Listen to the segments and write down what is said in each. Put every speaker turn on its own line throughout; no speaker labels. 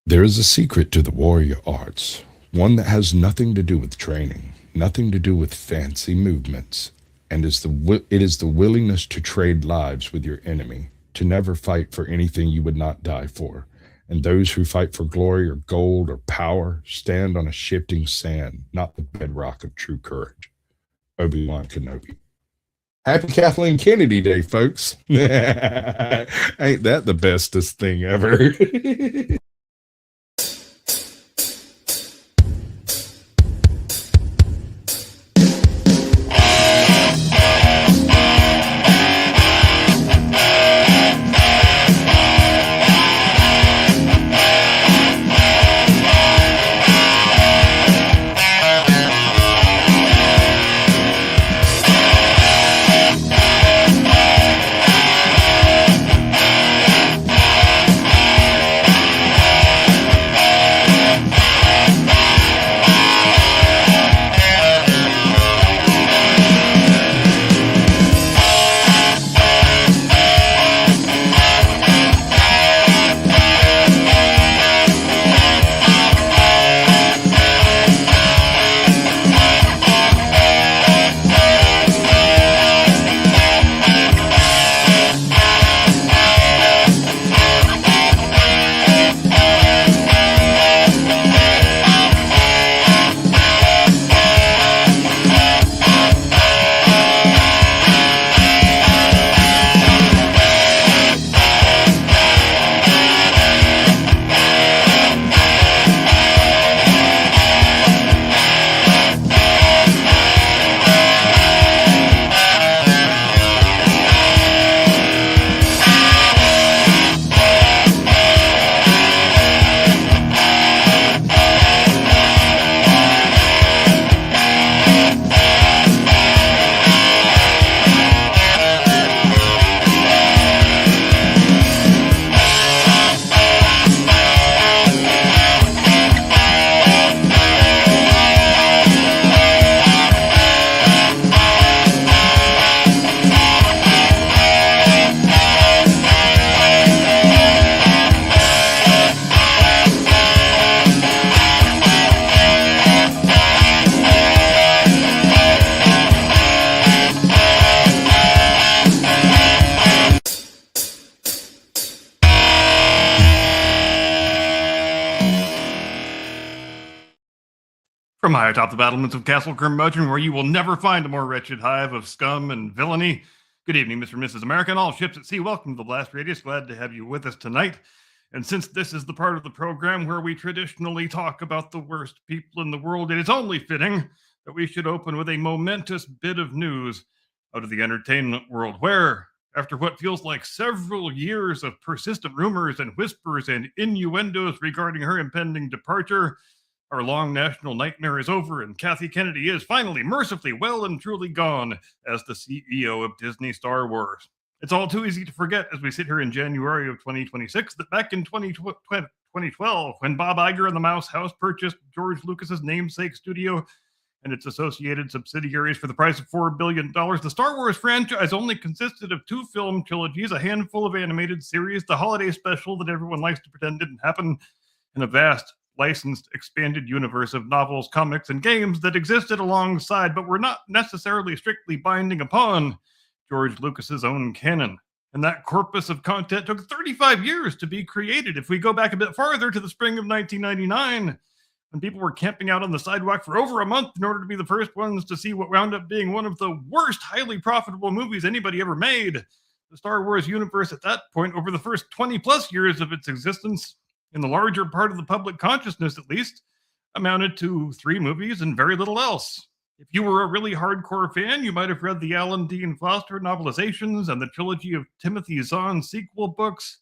There is a secret to the warrior arts, one that has nothing to do with training, nothing to do with fancy movements, and it is the willingness to trade lives with your enemy, to never fight for anything you would not die for. And those who fight for glory or gold or power stand on a shifting sand, not the bedrock of true courage. Obi-Wan Kenobi. Happy Kathleen Kennedy Day, folks. Ain't that the bestest thing ever?
From high atop the battlements of Castle Curmudgeon, where you will never find a more wretched hive of scum and villainy. Good evening, Mr. and Mrs. America, and all ships at sea. Welcome to the Blast Radius. Glad to have you with us tonight. And since this is the part of the program where we traditionally talk about the worst people in the world, it is only fitting that we should open with a momentous bit of news out of the entertainment world, where, after what feels like several years of persistent rumors and whispers and innuendos regarding her impending departure, our long national nightmare is over, and Kathy Kennedy is finally, mercifully, well and truly gone as the CEO of Disney Star Wars. It's all too easy to forget as we sit here in January of 2026 that back in 2012, when Bob Iger and the Mouse House purchased George Lucas's namesake studio and its associated subsidiaries for the price of $4 billion, the Star Wars franchise only consisted of 2 film trilogies, a handful of animated series, the holiday special that everyone likes to pretend didn't happen, and a vast licensed expanded universe of novels, comics, and games that existed alongside but were not necessarily strictly binding upon George Lucas's own canon. And that corpus of content took 35 years to be created. If we go back a bit farther to the spring of 1999, when people were camping out on the sidewalk for over a month in order to be the first ones to see what wound up being one of the worst highly profitable movies anybody ever made, the Star Wars universe at that point, over the first 20 plus years of its existence, in the larger part of the public consciousness at least, amounted to 3 movies and very little else. If you were a really hardcore fan, you might have read the Alan Dean Foster novelizations and the trilogy of Timothy Zahn sequel books,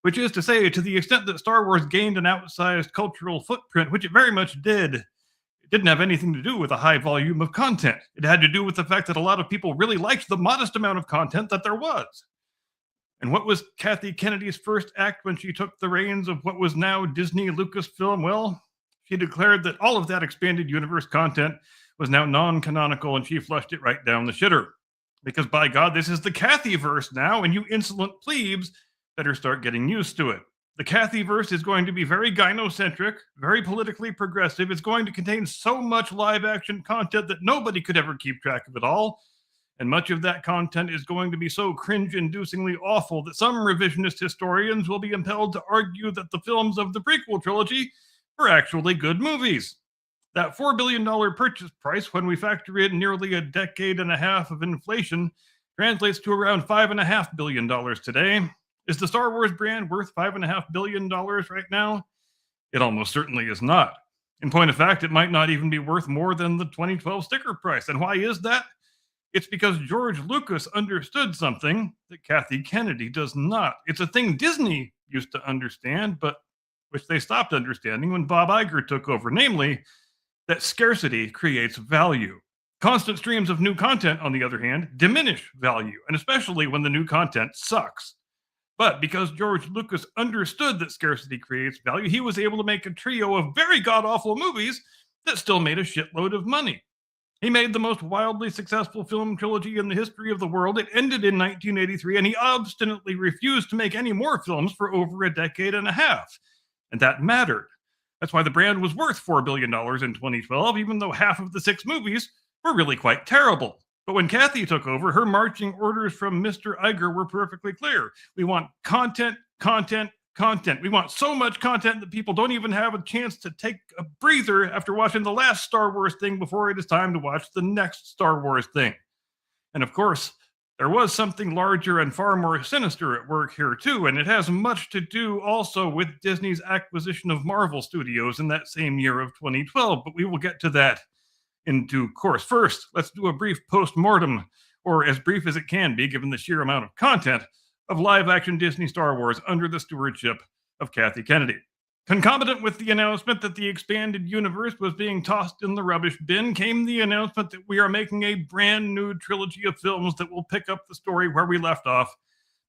which is to say, to the extent that Star Wars gained an outsized cultural footprint, which it very much did, it didn't have anything to do with a high volume of content. It had to do with the fact that a lot of people really liked the modest amount of content that there was. And what was Kathy Kennedy's first act when she took the reins of what was now Disney Lucasfilm? Well, she declared that all of that expanded universe content was now non-canonical, and she flushed it right down the shitter. Because by God, this is the Kathyverse now, and you insolent plebes better start getting used to it. The Kathyverse is going to be very gynocentric, very politically progressive. It's going to contain so much live action content that nobody could ever keep track of it all. And much of that content is going to be so cringe-inducingly awful that some revisionist historians will be impelled to argue that the films of the prequel trilogy were actually good movies. That $4 billion purchase price, when we factor in nearly a decade and a half of inflation, translates to around $5.5 billion today. Is the Star Wars brand worth $5.5 billion right now? It almost certainly is not. In point of fact, it might not even be worth more than the 2012 sticker price. And why is that? It's because George Lucas understood something that Kathy Kennedy does not. It's a thing Disney used to understand, but which they stopped understanding when Bob Iger took over, namely that scarcity creates value. Constant streams of new content, on the other hand, diminish value, and especially when the new content sucks. But because George Lucas understood that scarcity creates value, he was able to make a trio of very god-awful movies that still made a shitload of money. He made the most wildly successful film trilogy in the history of the world. It ended in 1983, and he obstinately refused to make any more films for over a decade and a half. And that mattered. That's why the brand was worth $4 billion in 2012, even though half of the 6 movies were really quite terrible. But when Kathy took over, her marching orders from Mr. Iger were perfectly clear. We want content, content, content. We want so much content that people don't even have a chance to take a breather after watching the last Star Wars thing before it is time to watch the next Star Wars thing. And of course, there was something larger and far more sinister at work here too, and it has much to do also with Disney's acquisition of Marvel Studios in that same year of 2012, but we will get to that in due course. First, let's do a brief post-mortem, or as brief as it can be given the sheer amount of content, of live-action Disney Star Wars under the stewardship of Kathy Kennedy. Concomitant with the announcement that the expanded universe was being tossed in the rubbish bin came the announcement that we are making a brand new trilogy of films that will pick up the story where we left off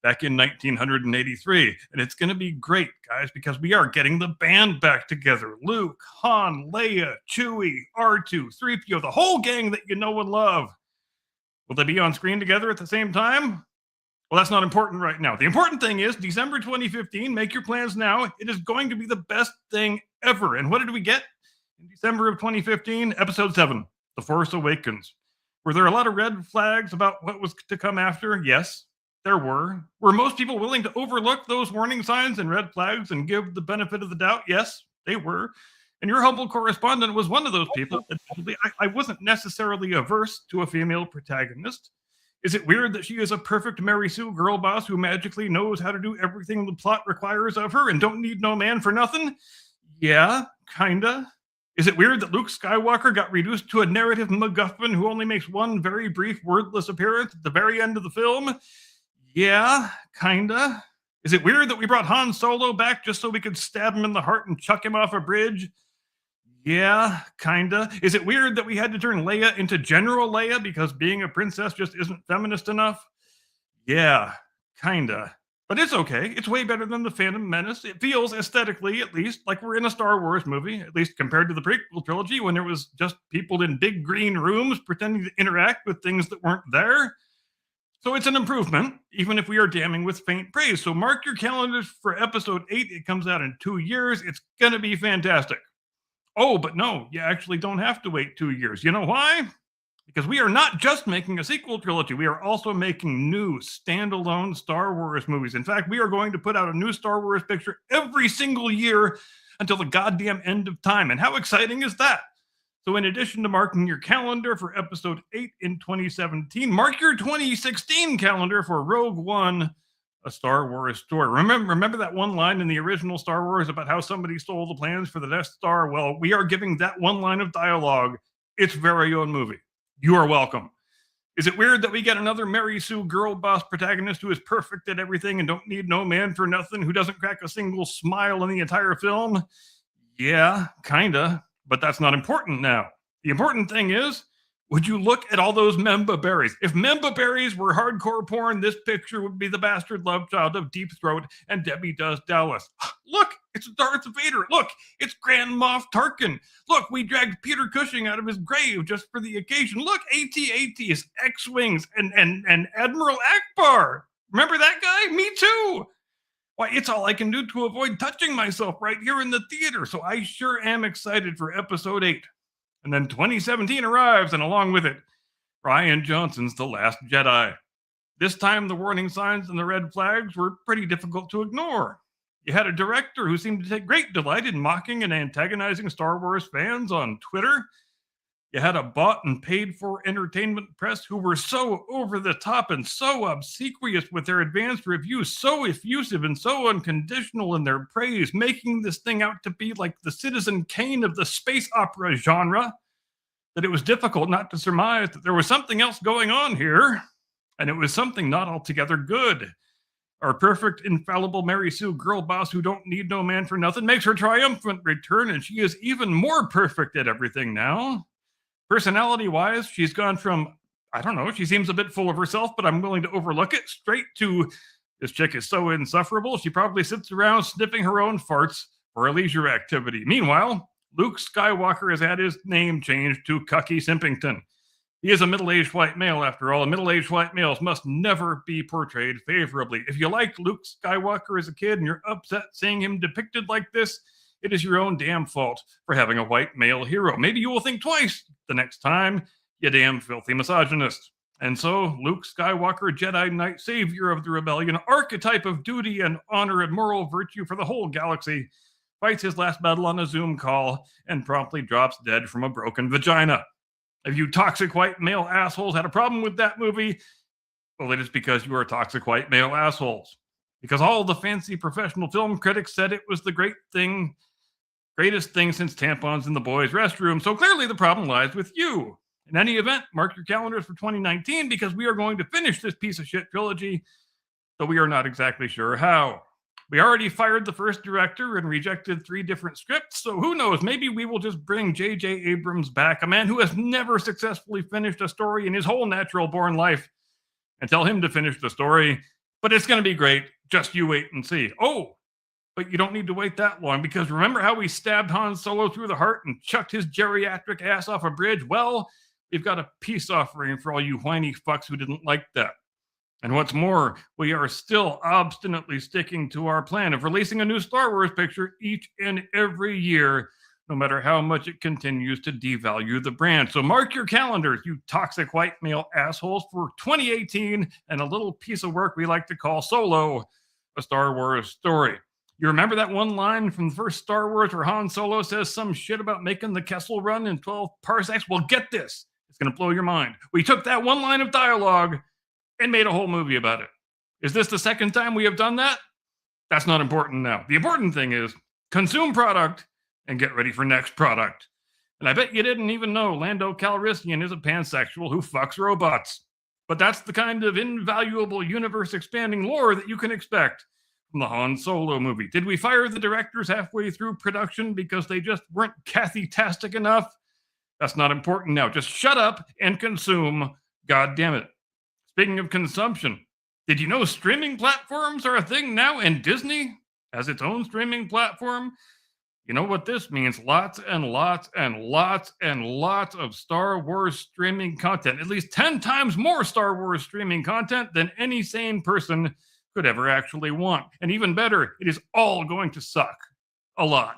back in 1983. And it's going to be great, guys, because we are getting the band back together. Luke, Han, Leia, Chewie, R2, 3PO, the whole gang that you know and love. Will they be on screen together at the same time? Well, that's not important right now. The important thing is December 2015, make your plans now. It is going to be the best thing ever. And what did we get in December of 2015? Episode 7, The Force Awakens. Were there a lot of red flags about what was to come after? Yes, there were. Were most people willing to overlook those warning signs and red flags and give the benefit of the doubt? Yes, they were. And your humble correspondent was one of those people. I wasn't necessarily averse to a female protagonist. Is it weird that she is a perfect Mary Sue girl boss who magically knows how to do everything the plot requires of her and don't need no man for nothing? Yeah, kinda. Is it weird that Luke Skywalker got reduced to a narrative MacGuffin who only makes one very brief wordless appearance at the very end of the film? Yeah, kinda. Is it weird that we brought Han Solo back just so we could stab him in the heart and chuck him off a bridge? Yeah, kinda. Is it weird that we had to turn Leia into General Leia because being a princess just isn't feminist enough? Yeah, kinda. But it's okay. It's way better than The Phantom Menace. It feels, aesthetically at least, like we're in a Star Wars movie, at least compared to the prequel trilogy when there was just people in big green rooms pretending to interact with things that weren't there. So it's an improvement, even if we are damning with faint praise. So mark your calendars for episode 8. It comes out in 2 years. It's going to be fantastic. Oh, but no, you actually don't have to wait 2 years. You know why? Because we are not just making a sequel trilogy. We are also making new standalone Star Wars movies. In fact, we are going to put out a new Star Wars picture every single year until the goddamn end of time. And how exciting is that? So in addition to marking your calendar for episode 8 in 2017, mark your 2016 calendar for Rogue One, a Star Wars story. Remember that one line in the original Star Wars about how somebody stole the plans for the Death Star? Well, we are giving that one line of dialogue its very own movie. You are welcome. Is it weird that we get another Mary Sue girl boss protagonist who is perfect at everything and don't need no man for nothing, who doesn't crack a single smile in the entire film? Yeah, kinda. But that's not important now. The important thing is, would you look at all those Memba berries? If Memba berries were hardcore porn, this picture would be the bastard love child of Deep Throat and Debbie Does Dallas. Look, it's Darth Vader. Look, it's Grand Moff Tarkin. Look, we dragged Peter Cushing out of his grave just for the occasion. Look, AT-ATs, X-Wings, and Admiral Akbar. Remember that guy? Me too. Why, it's all I can do to avoid touching myself right here in the theater, so I sure am excited for episode 8. And then 2017 arrives, and along with it, Rian Johnson's The Last Jedi. This time, the warning signs and the red flags were pretty difficult to ignore. You had a director who seemed to take great delight in mocking and antagonizing Star Wars fans on Twitter. You had a bought and paid for entertainment press who were so over the top and so obsequious with their advanced reviews, so effusive and so unconditional in their praise, making this thing out to be like the Citizen Kane of the space opera genre, that it was difficult not to surmise that there was something else going on here, and it was something not altogether good. Our perfect, infallible Mary Sue girl boss who don't need no man for nothing makes her triumphant return, and she is even more perfect at everything now. Personality-wise, she's gone from, I don't know, she seems a bit full of herself, but I'm willing to overlook it, straight to, this chick is so insufferable, she probably sits around sniffing her own farts for a leisure activity. Meanwhile, Luke Skywalker has had his name changed to Cucky Simpington. He is a middle-aged white male, after all, and middle-aged white males must never be portrayed favorably. If you liked Luke Skywalker as a kid and you're upset seeing him depicted like this, it is your own damn fault for having a white male hero. Maybe you will think twice the next time, you damn filthy misogynist. And so, Luke Skywalker, Jedi Knight, savior of the rebellion, archetype of duty and honor and moral virtue for the whole galaxy, fights his last battle on a Zoom call and promptly drops dead from a broken vagina. If you toxic white male assholes had a problem with that movie, well, it is because you are toxic white male assholes. Because all the fancy professional film critics said it was the greatest thing since tampons in the boys' restroom. So clearly the problem lies with you. In any event, mark your calendars for 2019 because we are going to finish this piece of shit trilogy, though we are not exactly sure how. We already fired the first director and rejected 3 different scripts, so who knows, maybe we will just bring J.J. Abrams back, a man who has never successfully finished a story in his whole natural-born life, and tell him to finish the story. But it's going to be great. Just you wait and see. Oh, but you don't need to wait that long, because remember how we stabbed Han Solo through the heart and chucked his geriatric ass off a bridge? Well, we've got a peace offering for all you whiny fucks who didn't like that. And what's more, we are still obstinately sticking to our plan of releasing a new Star Wars picture each and every year, no matter how much it continues to devalue the brand. So mark your calendars, you toxic white male assholes, for 2018 and a little piece of work we like to call Solo, a Star Wars story. You remember that one line from the first Star Wars where Han Solo says some shit about making the Kessel Run in 12 parsecs? Well, get this. It's going to blow your mind. We took that one line of dialogue and made a whole movie about it. Is this the second time we have done that? That's not important now. The important thing is consume product and get ready for next product. And I bet you didn't even know Lando Calrissian is a pansexual who fucks robots. But that's the kind of invaluable universe-expanding lore that you can expect from the Han Solo movie. Did we fire the directors halfway through production because they just weren't Kathy-tastic enough? That's not important now. Just shut up and consume. God damn it. Speaking of consumption, did you know streaming platforms are a thing now, and Disney has its own streaming platform? You know what this means? Lots and lots and lots and lots of Star Wars streaming content. At least 10 times more Star Wars streaming content than any sane person could ever actually want. And even better, it is all going to suck. A lot.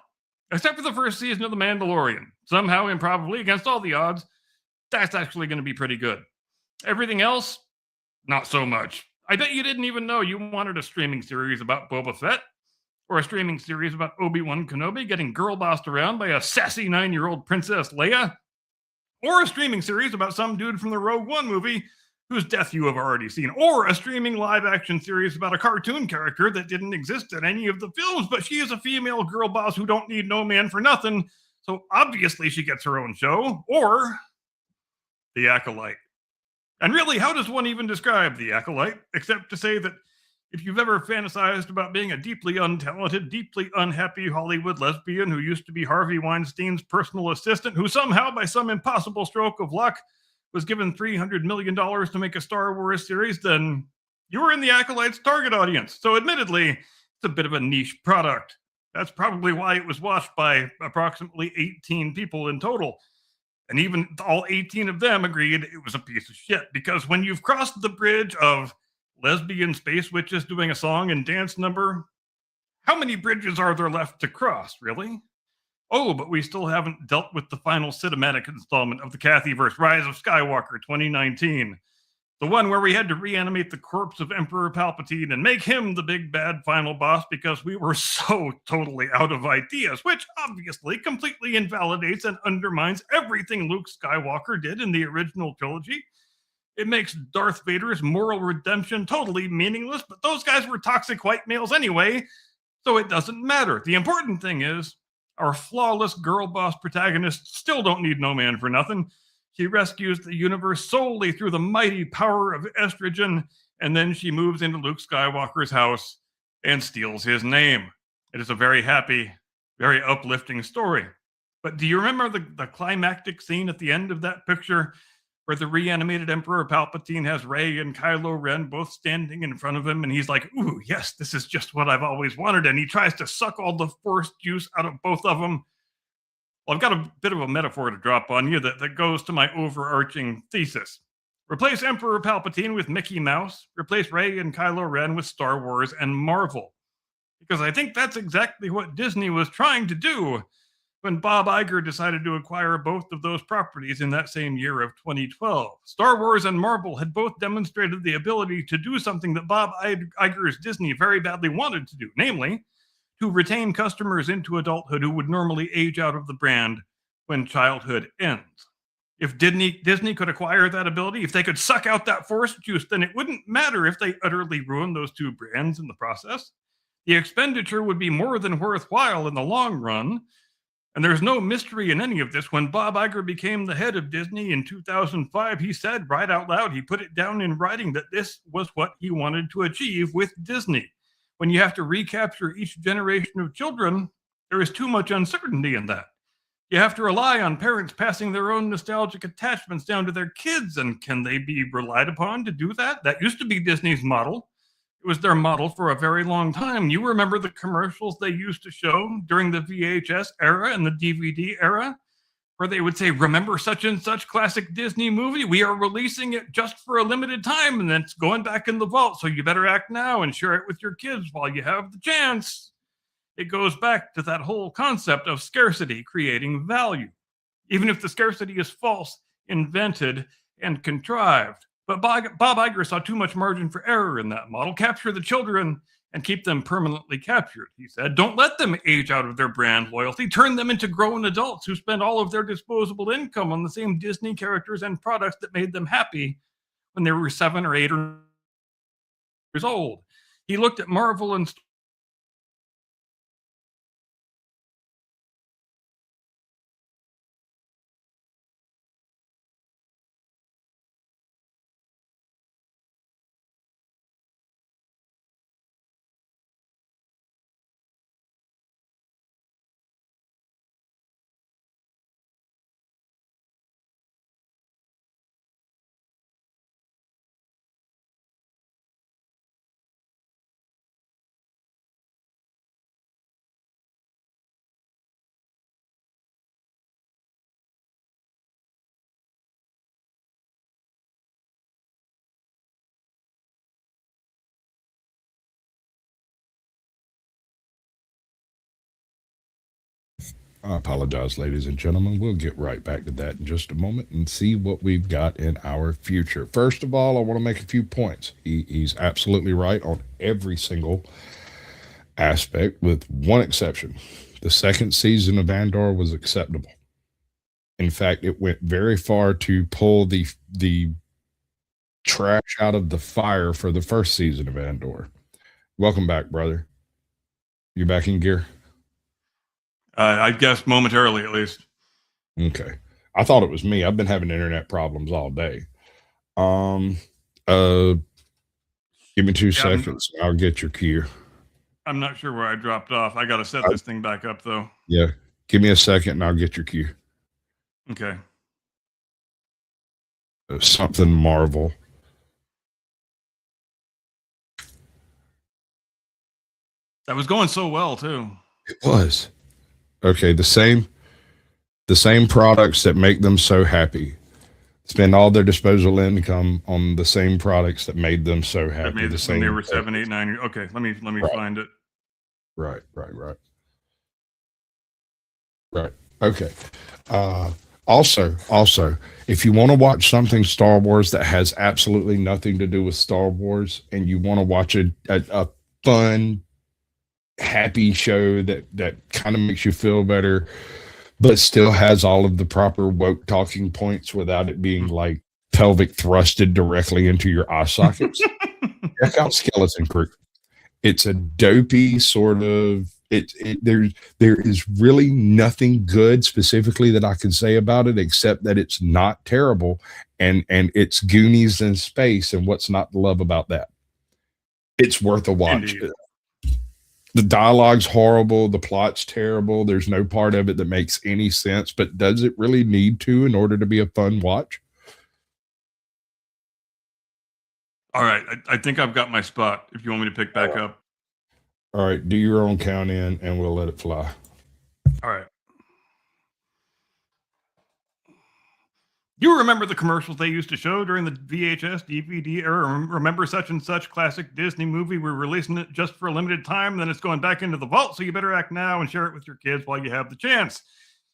Except for the first season of The Mandalorian. Somehow, improbably, against all the odds, that's actually going to be pretty good. Everything else, not so much. I bet you didn't even know you wanted a streaming series about Boba Fett, or a streaming series about Obi-Wan Kenobi getting girl-bossed around by a sassy 9-year-old Princess Leia, or a streaming series about some dude from the Rogue One movie whose death you have already seen, or a streaming live-action series about a cartoon character that didn't exist in any of the films, but she is a female girl boss who don't need no man for nothing, so obviously she gets her own show, or The Acolyte. And really, how does one even describe The Acolyte, except to say that if you've ever fantasized about being a deeply untalented, deeply unhappy Hollywood lesbian who used to be Harvey Weinstein's personal assistant, who somehow, by some impossible stroke of luck, was given $300 million to make a Star Wars series, then you were in The Acolyte's target audience. So admittedly, it's a bit of a niche product. That's probably why it was watched by approximately 18 people in total. And even all 18 of them agreed it was a piece of shit. Because when you've crossed the bridge of lesbian space witches doing a song and dance number How many bridges are there left to cross, really? Oh, but we still haven't dealt with the final cinematic installment of the Cathyverse Rise of Skywalker 2019. The one where we had to reanimate the corpse of Emperor Palpatine and make him the big bad final boss because we were so totally out of ideas, which obviously completely invalidates and undermines everything Luke Skywalker did in the original trilogy. It makes Darth Vader's moral redemption totally meaningless, but those guys were toxic white males anyway, so it doesn't matter. The important thing is, our flawless girl boss protagonist still don't need no man for nothing. She rescues the universe solely through the mighty power of estrogen, and then she moves into Luke Skywalker's house and steals his name. It is a very happy, very uplifting story. But do you remember the climactic scene at the end of that picture where the reanimated Emperor Palpatine has Rey and Kylo Ren both standing in front of him, and he's like, ooh, yes, this is just what I've always wanted, and he tries to suck all the Force juice out of both of them? Well, I've got a bit of a metaphor to drop on you that goes to my overarching thesis. Replace Emperor Palpatine with Mickey Mouse, replace Rey and Kylo Ren with Star Wars and Marvel. Because I think that's exactly what Disney was trying to do when Bob Iger decided to acquire both of those properties in that same year of 2012. Star Wars and Marvel had both demonstrated the ability to do something that Bob Iger's Disney very badly wanted to do, namely, to retain customers into adulthood who would normally age out of the brand when childhood ends. If Disney could acquire that ability, if they could suck out that Force juice, then it wouldn't matter if they utterly ruined those two brands in the process. The expenditure would be more than worthwhile in the long run. And there's no mystery in any of this. When Bob Iger became the head of Disney in 2005, he said right out loud, he put it down in writing that this was what he wanted to achieve with Disney. When you have to recapture each generation of children, there is too much uncertainty in that. You have to rely on parents passing their own nostalgic attachments down to their kids, and can they be relied upon to do that? That used to be Disney's model. It was their model for a very long time. You remember the commercials they used to show during the VHS era and the DVD era, where they would say, remember such and such classic Disney movie? We are releasing it just for a limited time, and then it's going back in the vault, so you better act now and share it with your kids while you have the chance. It goes back to that whole concept of scarcity creating value, even if the scarcity is false, invented, and contrived. But Bob Iger saw too much margin for error in that model. Capture the children and keep them permanently captured, he said. Don't let them age out of their brand loyalty. Turn them into grown adults who spend all of their disposable income on the same Disney characters and products that made them happy when they were 7 or 8 years old. He looked at Marvel and
I apologize, ladies and gentlemen. We'll get right back to that in just a moment and see what we've got in our future. First of all, I want to make a few points. He's absolutely right on every single aspect, with one exception. The second season of Andor was acceptable. In fact, it went very far to pull the trash out of the fire for the first season of Andor. Welcome back, brother. You back in gear?
I guess momentarily at least.
Okay. I thought it was me. I've been having internet problems all day. Give me 2 seconds. I'll get your cue.
I'm not sure where I dropped off. I got to set this thing back up, though.
Yeah. Give me a second and I'll get your cue.
Okay.
Something Marvel.
That was going so well, too.
It was. Okay, the same products that make them so happy spend all their disposable income on the same products that made them so happy.
That made them when they were 7, 8, 9 years. Okay, let me find it.
Right. Right. Okay. Uh, also, if you want to watch something Star Wars that has absolutely nothing to do with Star Wars, and you want to watch a fun, happy show that kind of makes you feel better, but still has all of the proper woke talking points without it being like pelvic thrusted directly into your eye sockets, check out Skeleton Crew. It's a dopey sort of there is really nothing good specifically that I can say about it except that it's not terrible, and it's Goonies in space, and what's not to love about that? It's worth a watch.
Indeed.
The dialogue's horrible, the plot's terrible, there's no part of it that makes any sense, but does it really need to in order to be a fun watch?
All right. I think I've got my spot if you want me to pick back up.
All right, do your own count in and we'll let it fly.
All right. You remember the commercials they used to show during the VHS, DVD era? Remember such and such classic Disney movie? We're releasing it just for a limited time, then it's going back into the vault, so you better act now and share it with your kids while you have the chance.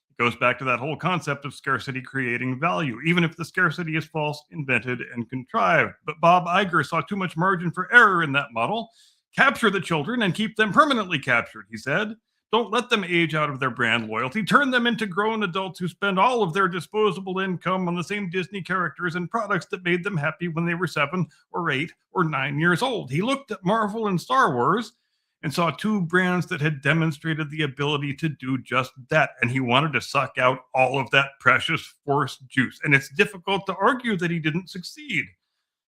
It goes back to that whole concept of scarcity creating value, even if the scarcity is false, invented, and contrived. But Bob Iger saw too much margin for error in that model. Capture the children and keep them permanently captured, he said. Don't let them age out of their brand loyalty. Turn them into grown adults who spend all of their disposable income on the same Disney characters and products that made them happy when they were 7 or 8 or 9 years old. He looked at Marvel and Star Wars and saw two brands that had demonstrated the ability to do just that. And he wanted to suck out all of that precious Force juice. And it's difficult to argue that he didn't succeed.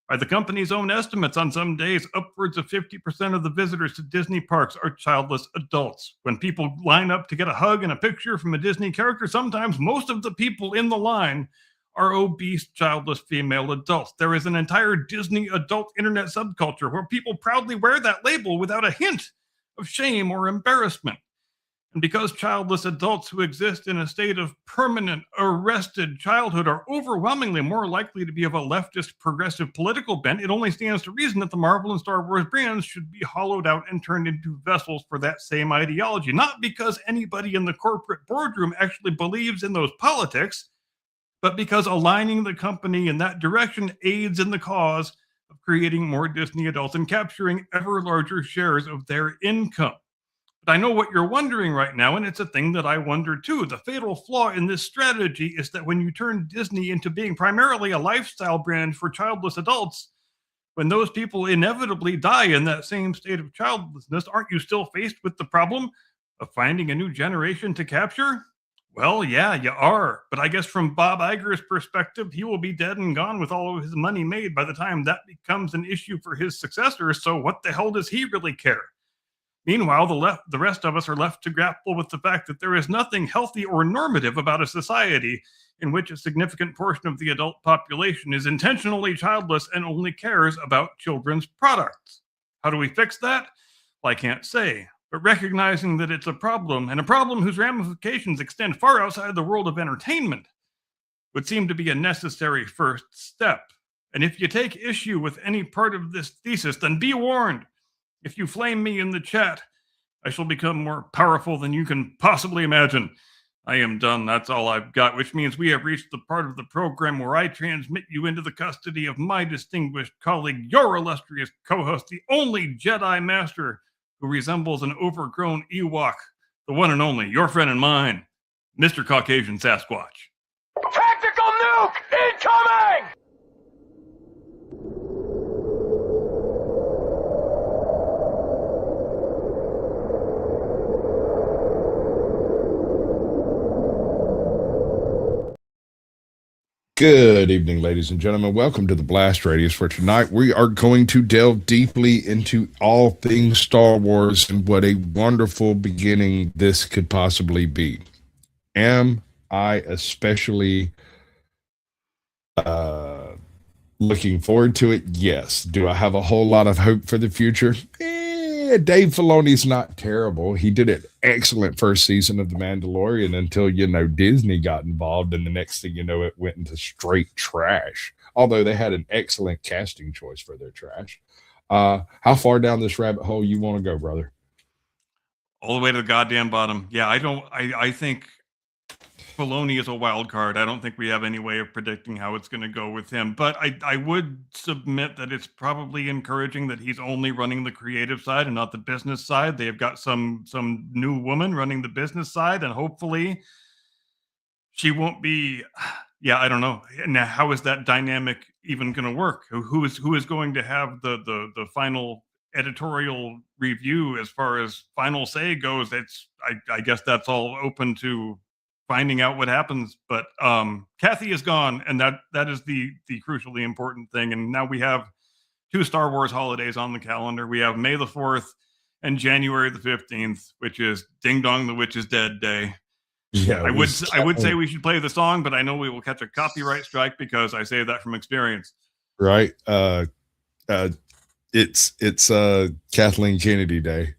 By the company's own estimates, on some days, upwards of 50% of the visitors to Disney parks are childless adults. When people line up to get a hug and a picture from a Disney character, sometimes most of the people in the line are obese, childless female adults. There is an entire Disney adult internet subculture where people proudly wear that label without a hint of shame or embarrassment. And because childless adults who exist in a state of permanent arrested childhood are overwhelmingly more likely to be of a leftist progressive political bent, it only stands to reason that the Marvel and Star Wars brands should be hollowed out and turned into vessels for that same ideology. Not because anybody in the corporate boardroom actually believes in those politics, but because aligning the company in that direction aids in the cause of creating more Disney adults and capturing ever larger shares of their income. But I know what you're wondering right now, and it's a thing that I wonder too. The fatal flaw in this strategy is that when you turn Disney into being primarily a lifestyle brand for childless adults, when those people inevitably die in that same state of childlessness, aren't you still faced with the problem of finding a new generation to capture? Well, yeah, you are. But I guess from Bob Iger's perspective, he will be dead and gone with all of his money made by the time that becomes an issue for his successors. So what the hell does he really care? Meanwhile, the rest of us are left to grapple with the fact that there is nothing healthy or normative about a society in which a significant portion of the adult population is intentionally childless and only cares about children's products. How do we fix that? Well, I can't say, but recognizing that it's a problem, and a problem whose ramifications extend far outside the world of entertainment, would seem to be a necessary first step. And if you take issue with any part of this thesis, then be warned. If you flame me in the chat, I shall become more powerful than you can possibly imagine. I am done. That's all I've got, which means we have reached the part of the program where I transmit you into the custody of my distinguished colleague, your illustrious co-host, the only Jedi Master who resembles an overgrown Ewok, the one and only, your friend and mine, Mr. Caucasian Sasquatch.
Tactical nuke incoming!
Good evening, ladies and gentlemen. Welcome to the Blast Radius. For tonight, we are going to delve deeply into all things Star Wars and what a wonderful beginning this could possibly be. Am I especially looking forward to it? Yes. Do I have a whole lot of hope for the future? Dave Filoni's not terrible. He did an excellent first season of The Mandalorian until, Disney got involved, and the next thing you know, it went into straight trash. Although they had an excellent casting choice for their trash. How far down this rabbit hole you want to go, brother?
All the way to the goddamn bottom. Yeah, I think Filoni is a wild card. I don't think we have any way of predicting how it's going to go with him. But I would submit that it's probably encouraging that he's only running the creative side and not the business side. They've got some new woman running the business side, and hopefully she won't be. Yeah, I don't know. Now, how is that dynamic even going to work? Who is going to have the final editorial review as far as final say goes? I guess that's all open to finding out what happens. But Kathy is gone, and that is the crucially important thing. And now we have 2 Star Wars holidays on the calendar. We have May the 4th and January the 15th, which is Ding Dong the Witch is Dead Day.
Yeah,
I would say we should play the song, but I know we will catch a copyright strike because I say that from experience.
right. It's Kathleen Kennedy Day,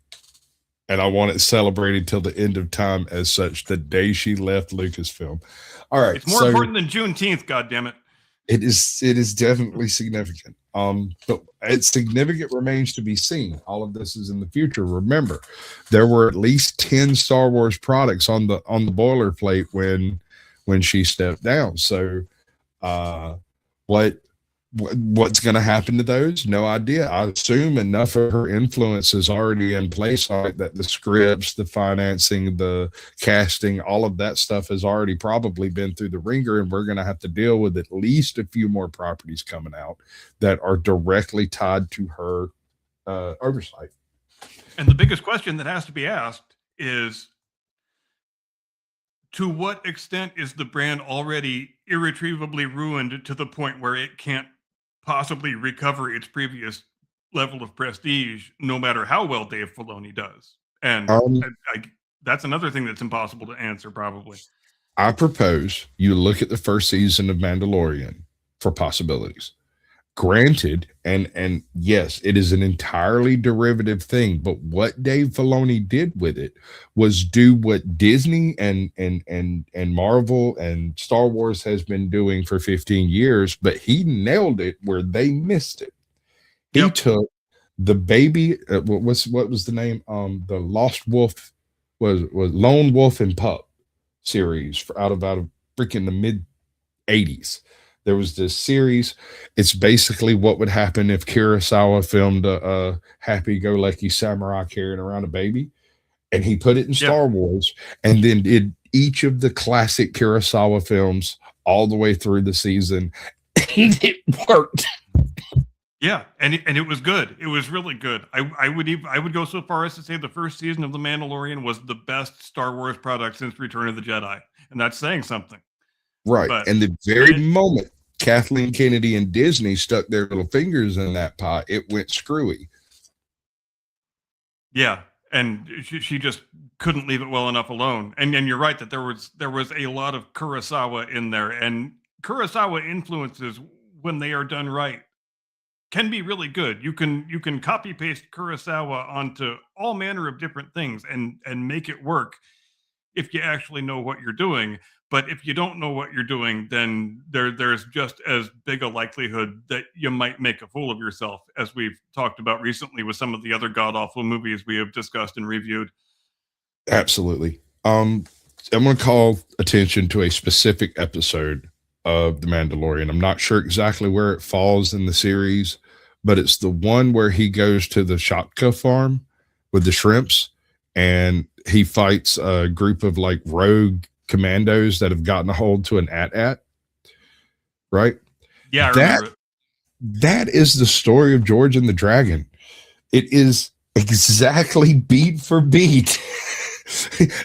and I want it celebrated till the end of time as such. The day she left Lucasfilm. All right,
It's more important than Juneteenth. God damn it!
It is definitely significant. But it's significant remains to be seen. All of this is in the future. Remember, there were at least 10 Star Wars products on the boilerplate when she stepped down. So what's going to happen to those? No idea. I assume enough of her influence is already in place on it that the scripts, the financing, the casting, all of that stuff has already probably been through the ringer, and we're going to have to deal with at least a few more properties coming out that are directly tied to her oversight.
And the biggest question that has to be asked is, to what extent is the brand already irretrievably ruined to the point where it can't possibly recover its previous level of prestige, no matter how well Dave Filoni does? And that's another thing that's impossible to answer, probably.
I propose you look at the first season of Mandalorian for possibilities. Granted, and yes, it is an entirely derivative thing, but what Dave Filoni did with it was do what Disney and Marvel and Star Wars has been doing for 15 years, but he nailed it where they missed it. He took the baby, what was the name? The Lost Wolf was Lone Wolf and Pup series out of freaking the mid 80s. There was this series. It's basically what would happen if Kurosawa filmed a happy-go-lucky samurai carrying around a baby, and he put it in Star Wars, and then did each of the classic Kurosawa films all the way through the season, and it worked.
Yeah, and it was good. It was really good. I would go so far as to say the first season of The Mandalorian was the best Star Wars product since Return of the Jedi, and that's saying something.
Right.
But,
and the very moment Kathleen Kennedy and Disney stuck their little fingers in that pie, it went screwy.
Yeah. And she just couldn't leave it well enough alone. And you're right that there was a lot of Kurosawa in there. And Kurosawa influences, when they are done right, can be really good. You can copy paste Kurosawa onto all manner of different things and make it work if you actually know what you're doing. But if you don't know what you're doing, then there's just as big a likelihood that you might make a fool of yourself, as we've talked about recently with some of the other god-awful movies we have discussed and reviewed.
Absolutely. I'm going to call attention to a specific episode of The Mandalorian. I'm not sure exactly where it falls in the series, but it's the one where he goes to the Shotka farm with the shrimps, and he fights a group of like rogue commandos that have gotten a hold to an AT-AT, right?
Yeah, I remember it.
That is the story of George and the Dragon. It is exactly beat for beat.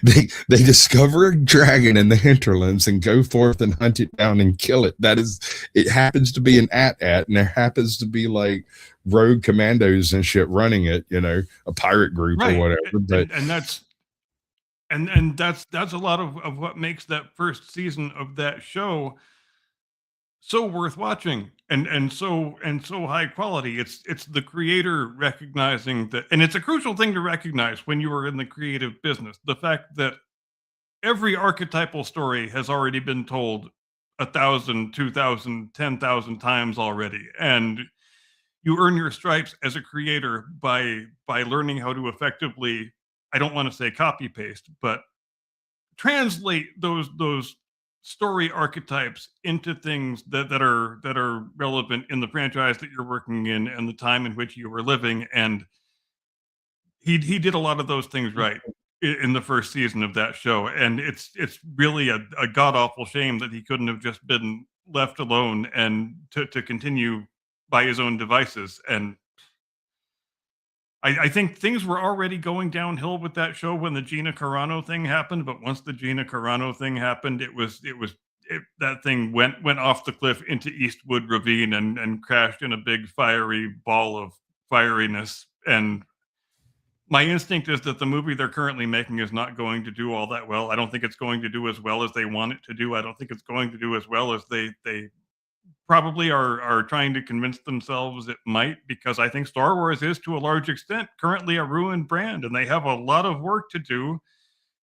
they discover a dragon in the hinterlands and go forth and hunt it down and kill it. It happens to be an AT-AT, and there happens to be like rogue commandos and shit running it, a pirate group or whatever. But
And that's a lot of what makes that first season of that show so worth watching and so high quality. It's the creator recognizing that, and it's a crucial thing to recognize when you are in the creative business. The fact that every archetypal story has already been told 1,000, 2,000, 10,000 times already, and you earn your stripes as a creator by learning how to effectively I don't want to say copy paste, but translate those story archetypes into things that are relevant in the franchise that you're working in and the time in which you were living. And he did a lot of those things right in the first season of that show. And it's really a god awful shame that he couldn't have just been left alone and to continue by his own devices. And I think things were already going downhill with that show when the Gina Carano thing happened. But once the Gina Carano thing happened, that thing went off the cliff into Eastwood Ravine and crashed in a big fiery ball of fieriness. And my instinct is that the movie they're currently making is not going to do all that well. I don't think it's going to do as well as they want it to do. I don't think it's going to do as well as they probably are trying to convince themselves it might, because I think Star Wars is, to a large extent, currently a ruined brand, and they have a lot of work to do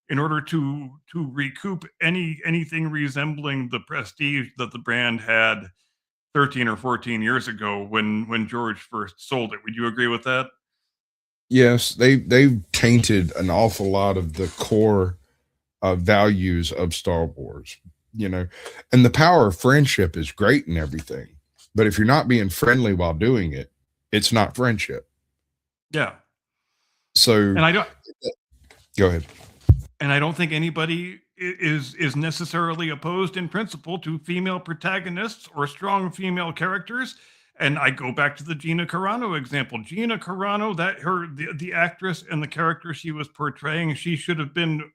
in order to recoup anything resembling the prestige that the brand had 13 or 14 years ago when George first sold it. Would you agree with that?
Yes, they've tainted an awful lot of the core values of Star Wars, and the power of friendship is great and everything, but if you're not being friendly while doing it, it's not friendship.
Yeah.
So,
and I don't
go ahead.
And I don't think anybody is necessarily opposed in principle to female protagonists or strong female characters. And I go back to the Gina Carano example. Gina Carano, the actress and the character she was portraying, she should have been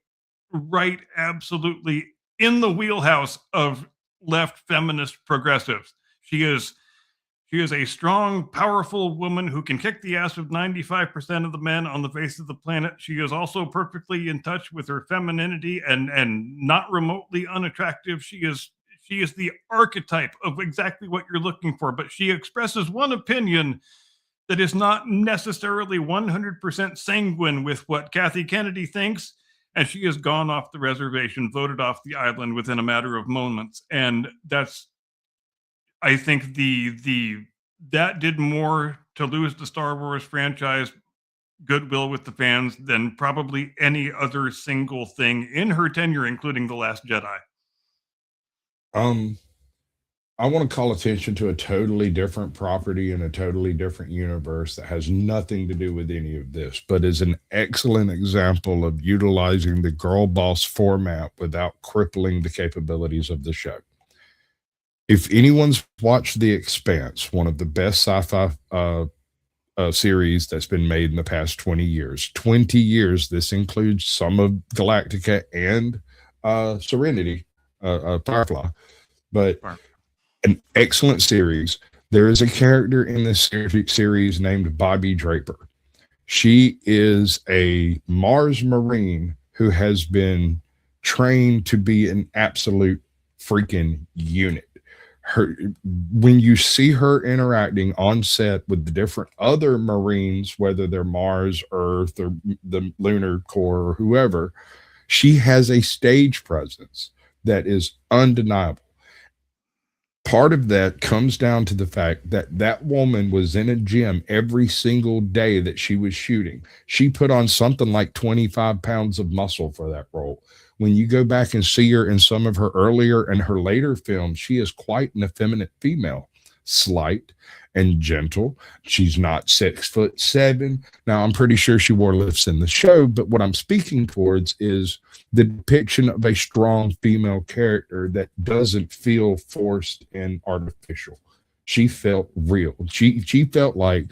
right absolutely in the wheelhouse of left feminist progressives. She is a strong, powerful woman who can kick the ass of 95% of the men on the face of the planet. She is also perfectly in touch with her femininity and not remotely unattractive. She is the archetype of exactly what you're looking for, but she expresses one opinion that is not necessarily 100% sanguine with what Kathy Kennedy thinks, and she has gone off the reservation, voted off the island within a matter of moments. And that's, I think, that did more to lose the Star Wars franchise goodwill with the fans than probably any other single thing in her tenure, including The Last Jedi.
I want to call attention to a totally different property in a totally different universe that has nothing to do with any of this, but is an excellent example of utilizing the girl boss format without crippling the capabilities of the show. If anyone's watched The Expanse, one of the best sci-fi series that's been made in the past 20 years, this includes some of Galactica and Serenity, Firefly, but an excellent series. There is a character in this series named Bobby Draper. She is a Mars Marine who has been trained to be an absolute freaking unit. When you see her interacting on set with the different other Marines, whether they're Mars, Earth, or the Lunar Corps, or whoever, she has a stage presence that is undeniable. Part of that comes down to the fact that woman was in a gym every single day that she was shooting. She put on something like 25 pounds of muscle for that role. When you go back and see her in some of her earlier and her later films, she is quite an effeminate female, slight and gentle. She's not 6'7". Now, I'm pretty sure she wore lifts in the show, but what I'm speaking towards is the depiction of a strong female character that doesn't feel forced and artificial. She felt real. She felt like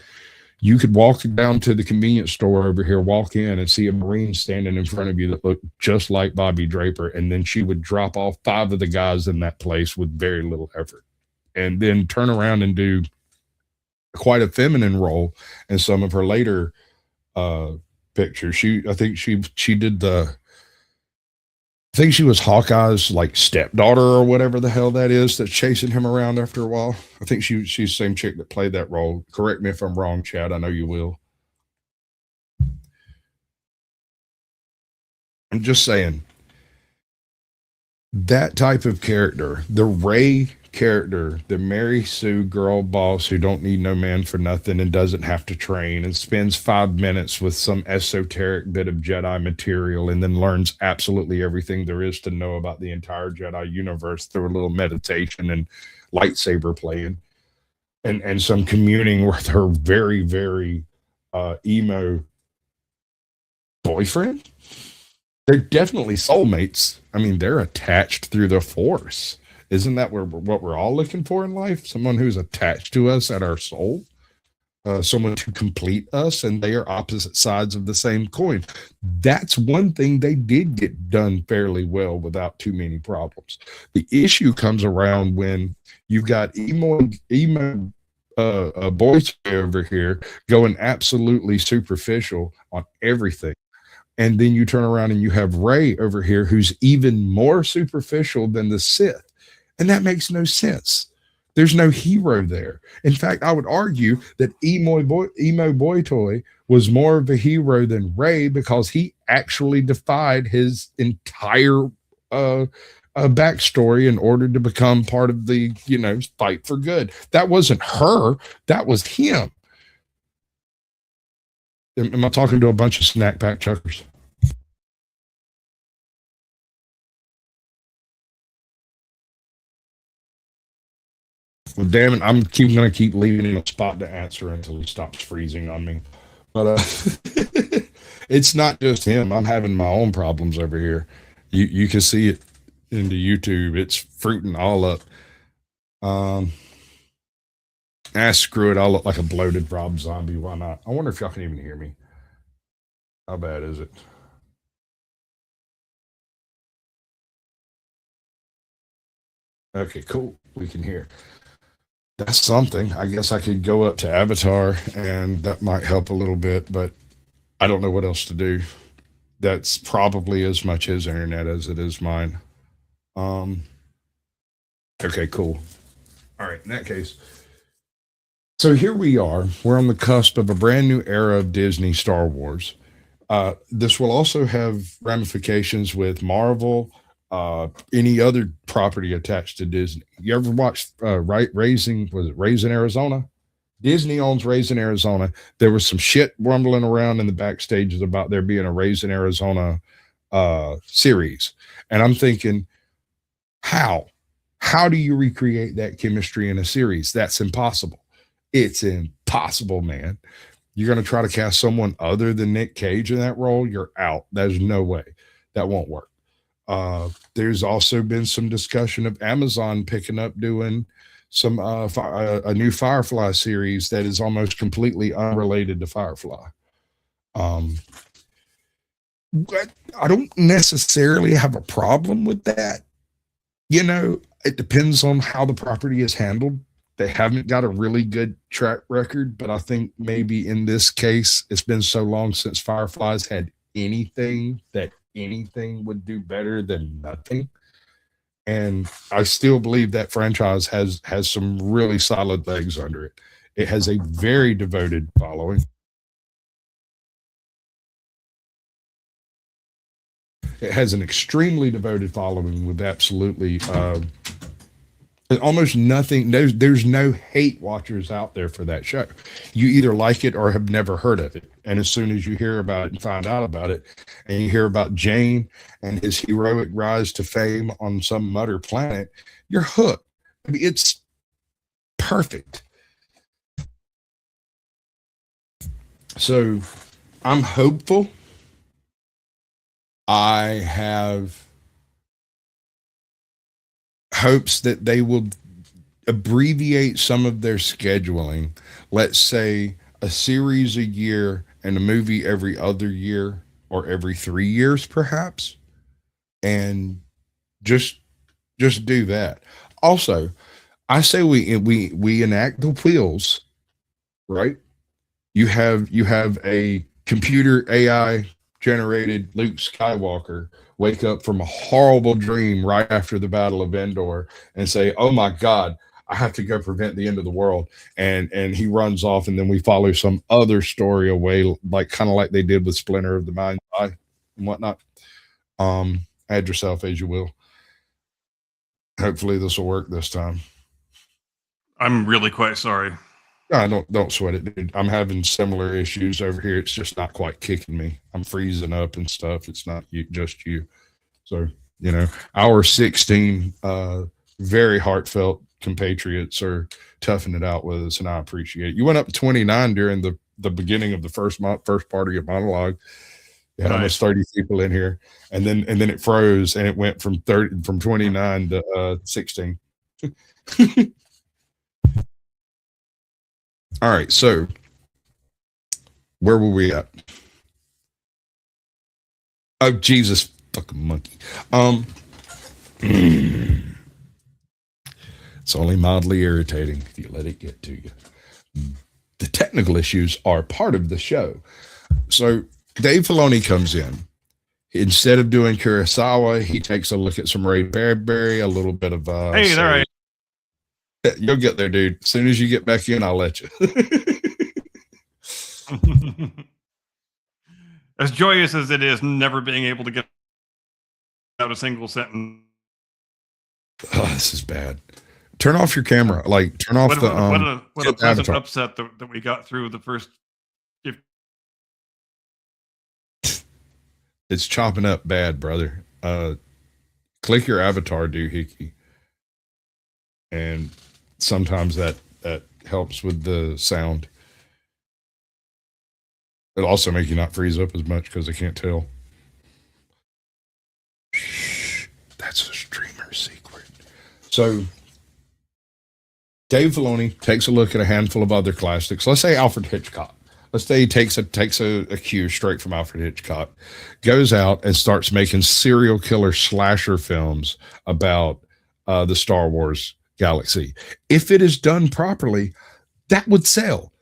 you could walk down to the convenience store over here, walk in and see a Marine standing in front of you that looked just like Bobby Draper, and then she would drop off 5 of the guys in that place with very little effort, and then turn around and do quite a feminine role in some of her later pictures. I think she was Hawkeye's like stepdaughter or whatever the hell that is that's chasing him around after a while. I think she's the same chick that played that role. Correct me if I'm wrong, Chad. I know you will. I'm just saying that type of character, the Rey character, the Mary Sue girl boss who don't need no man for nothing and doesn't have to train and spends 5 minutes with some esoteric bit of Jedi material and then learns absolutely everything there is to know about the entire Jedi universe through a little meditation and lightsaber playing and some communing with her very, very emo boyfriend. They're definitely soulmates. I mean, they're attached through the Force. Isn't that what we're all looking for in life? Someone who's attached to us at our soul, someone to complete us, and they are opposite sides of the same coin. That's one thing they did get done fairly well without too many problems. The issue comes around when you've got emo boys over here going absolutely superficial on everything. And then you turn around and you have Rey over here who's even more superficial than the Sith. And that makes no sense. There's no hero there. In fact, I would argue that Emo Boy Toy was more of a hero than Rey because he actually defied his entire backstory in order to become part of the, fight for good. That wasn't her. That was him. Am I talking to a bunch of snack pack chuckers? Well, damn it, I'm going to keep leaving him a spot to answer until he stops freezing on me. But it's not just him. I'm having my own problems over here. You can see it into YouTube. It's fruiting all up. Screw it. I'll look like a bloated Rob Zombie. Why not? I wonder if y'all can even hear me. How bad is it? Okay, cool. We can hear. That's something. I guess I could go up to Avatar and that might help a little bit, but I don't know what else to do. That's probably as much his internet as it is mine. Okay, cool. All right, in that case. So here we are. We're on the cusp of a brand new era of Disney Star Wars. This will also have ramifications with Marvel, any other property attached to Disney. You ever watched Raising Arizona? Disney owns Raising Arizona. There was some shit rumbling around in the backstages about there being a Raising Arizona series. And I'm thinking, how do you recreate that chemistry in a series? That's impossible. It's impossible, man. You're going to try to cast someone other than Nick Cage in that role, you're out. There's no way. That won't work. There's also been some discussion of Amazon picking up doing some a new Firefly series that is almost completely unrelated to Firefly. I don't necessarily have a problem with that. It depends on how the property is handled. They haven't got a really good track record, but I think maybe in this case, it's been so long since Fireflies had anything that anything would do better than nothing. And I still believe that franchise has some really solid legs under it. It has a very devoted following. It has an extremely devoted following with absolutely almost nothing. There's no hate watchers out there for that show. You either like it or have never heard of it. And as soon as you hear about it and find out about it, and you hear about Jane and his heroic rise to fame on some mutter planet, you're hooked. I mean, it's perfect. So I'm hopeful. I have hopes that they will abbreviate some of their scheduling. Let's say a series a year and a movie every other year or every 3 years, perhaps. And just do that. Also, I say we enact the wheels, right? You have a computer AI generated Luke Skywalker wake up from a horrible dream right after the Battle of Endor and say, "Oh my God, I have to go prevent the end of the world." And he runs off, and then we follow some other story away, kind of like they did with Splinter of the Mind's Eye and whatnot. Add yourself as you will. Hopefully this will work this time.
I'm really quite sorry.
No, don't sweat it, dude. I'm having similar issues over here. It's just not quite kicking me. I'm freezing up and stuff. It's not just you. So, hour 16, very heartfelt compatriots are toughing it out with us, and I appreciate it. You went up to 29 during the beginning of the first part of your monologue. You had almost 30 people in here, and then it froze, and it went from 29 to 16. All right, so where were we at? Oh, Jesus fucking monkey. It's only mildly irritating if you let it get to you. The technical issues are part of the show. So Dave Filoni comes in. Instead of doing Kurosawa, he takes a look at some Ray Bradbury, a little bit of
Hey, there I am.
You'll get there, dude. As soon as you get back in, I'll let you.
As joyous as it is never being able to get out a single sentence.
Oh, this is bad. Turn off your camera. Like, turn off
what a pleasant upset that we got through the first.
It's chopping up bad, brother. Click your avatar, doohickey. And sometimes that helps with the sound. It'll also make you not freeze up as much because I can't tell. Shh, that's a streamer secret. So Dave Filoni takes a look at a handful of other classics. Let's say Alfred Hitchcock. Let's say he takes a cue straight from Alfred Hitchcock, goes out and starts making serial killer slasher films about the Star Wars galaxy. If it is done properly, that would sell.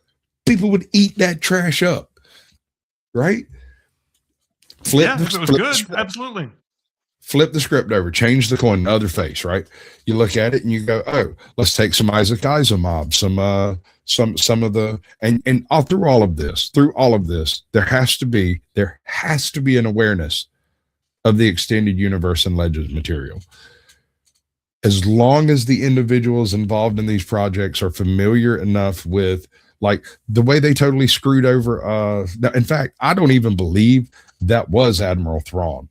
People would eat that trash up, right?
If it was good, absolutely.
Flip the script over, change the coin, the other face, right? You look at it and you go, oh, let's take some Isaac Asimov, some of the, and all through all of this, there has to be an awareness of the extended universe and Legends material. As long as the individuals involved in these projects are familiar enough with, like, the way they totally screwed over, in fact, I don't even believe that was Admiral Thrawn.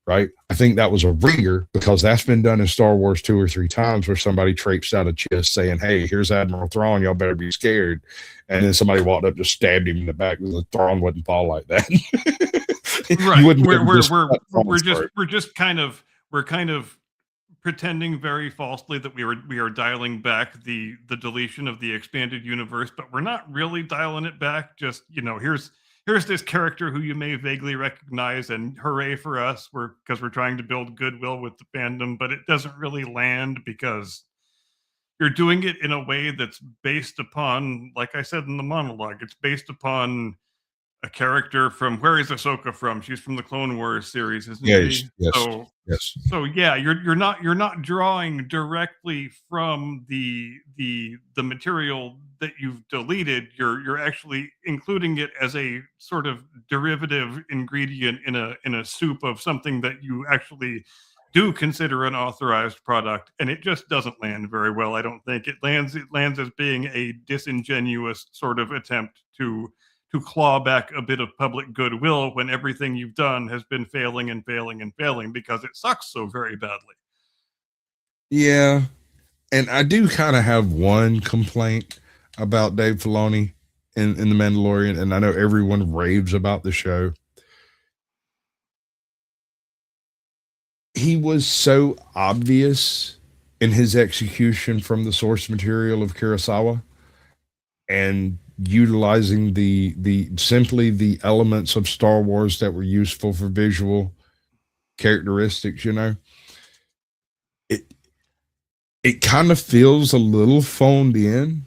Right? I think that was a ringer, because that's been done in Star Wars 2 or 3 times, where somebody traipsed out a chest saying, hey, here's Admiral Thrawn, y'all better be scared. And then somebody walked up, just stabbed him in the back, because the Thrawn wouldn't fall like that.
Right. We're kind of pretending very falsely that we are dialing back the deletion of the expanded universe, but we're not really dialing it back. Just, here's this character who you may vaguely recognize, and hooray for us, because we're trying to build goodwill with the fandom, but it doesn't really land because you're doing it in a way that's based upon, like I said in the monologue, it's based upon a character from, where is Ahsoka from? She's from the Clone Wars series, isn't she?
Yes.
So yeah, you're not drawing directly from the material that you've deleted. You're actually including it as a sort of derivative ingredient in a soup of something that you actually do consider an authorized product, and it just doesn't land very well. I don't think it lands as being a disingenuous sort of attempt to claw back a bit of public goodwill when everything you've done has been failing and failing and failing because it sucks so very badly.
Yeah. And I do kind of have one complaint about Dave Filoni in The Mandalorian, and I know everyone raves about the show. He was so obvious in his execution from the source material of Kurosawa, and utilizing simply the elements of Star Wars that were useful for visual characteristics, it kind of feels a little phoned in,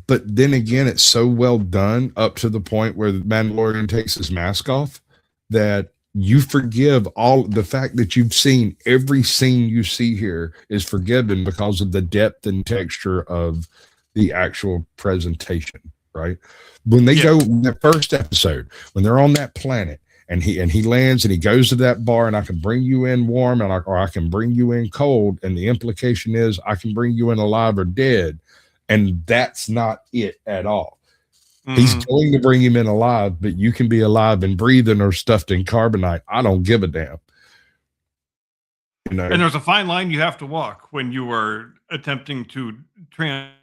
but then again, it's so well done up to the point where the Mandalorian takes his mask off that you forgive all the fact that you've seen every scene you see here is forgiven because of the depth and texture of the actual presentation, right? When they go in that first episode, when they're on that planet and he lands and he goes to that bar, and I can bring you in warm or I can bring you in cold, and the implication is I can bring you in alive or dead. And that's not it at all. He's
Mhm.
going to bring him in alive, but you can be alive and breathing or stuffed in carbonite. I don't give a damn. You know,
And there's a fine line you have to walk when you are attempting to transpose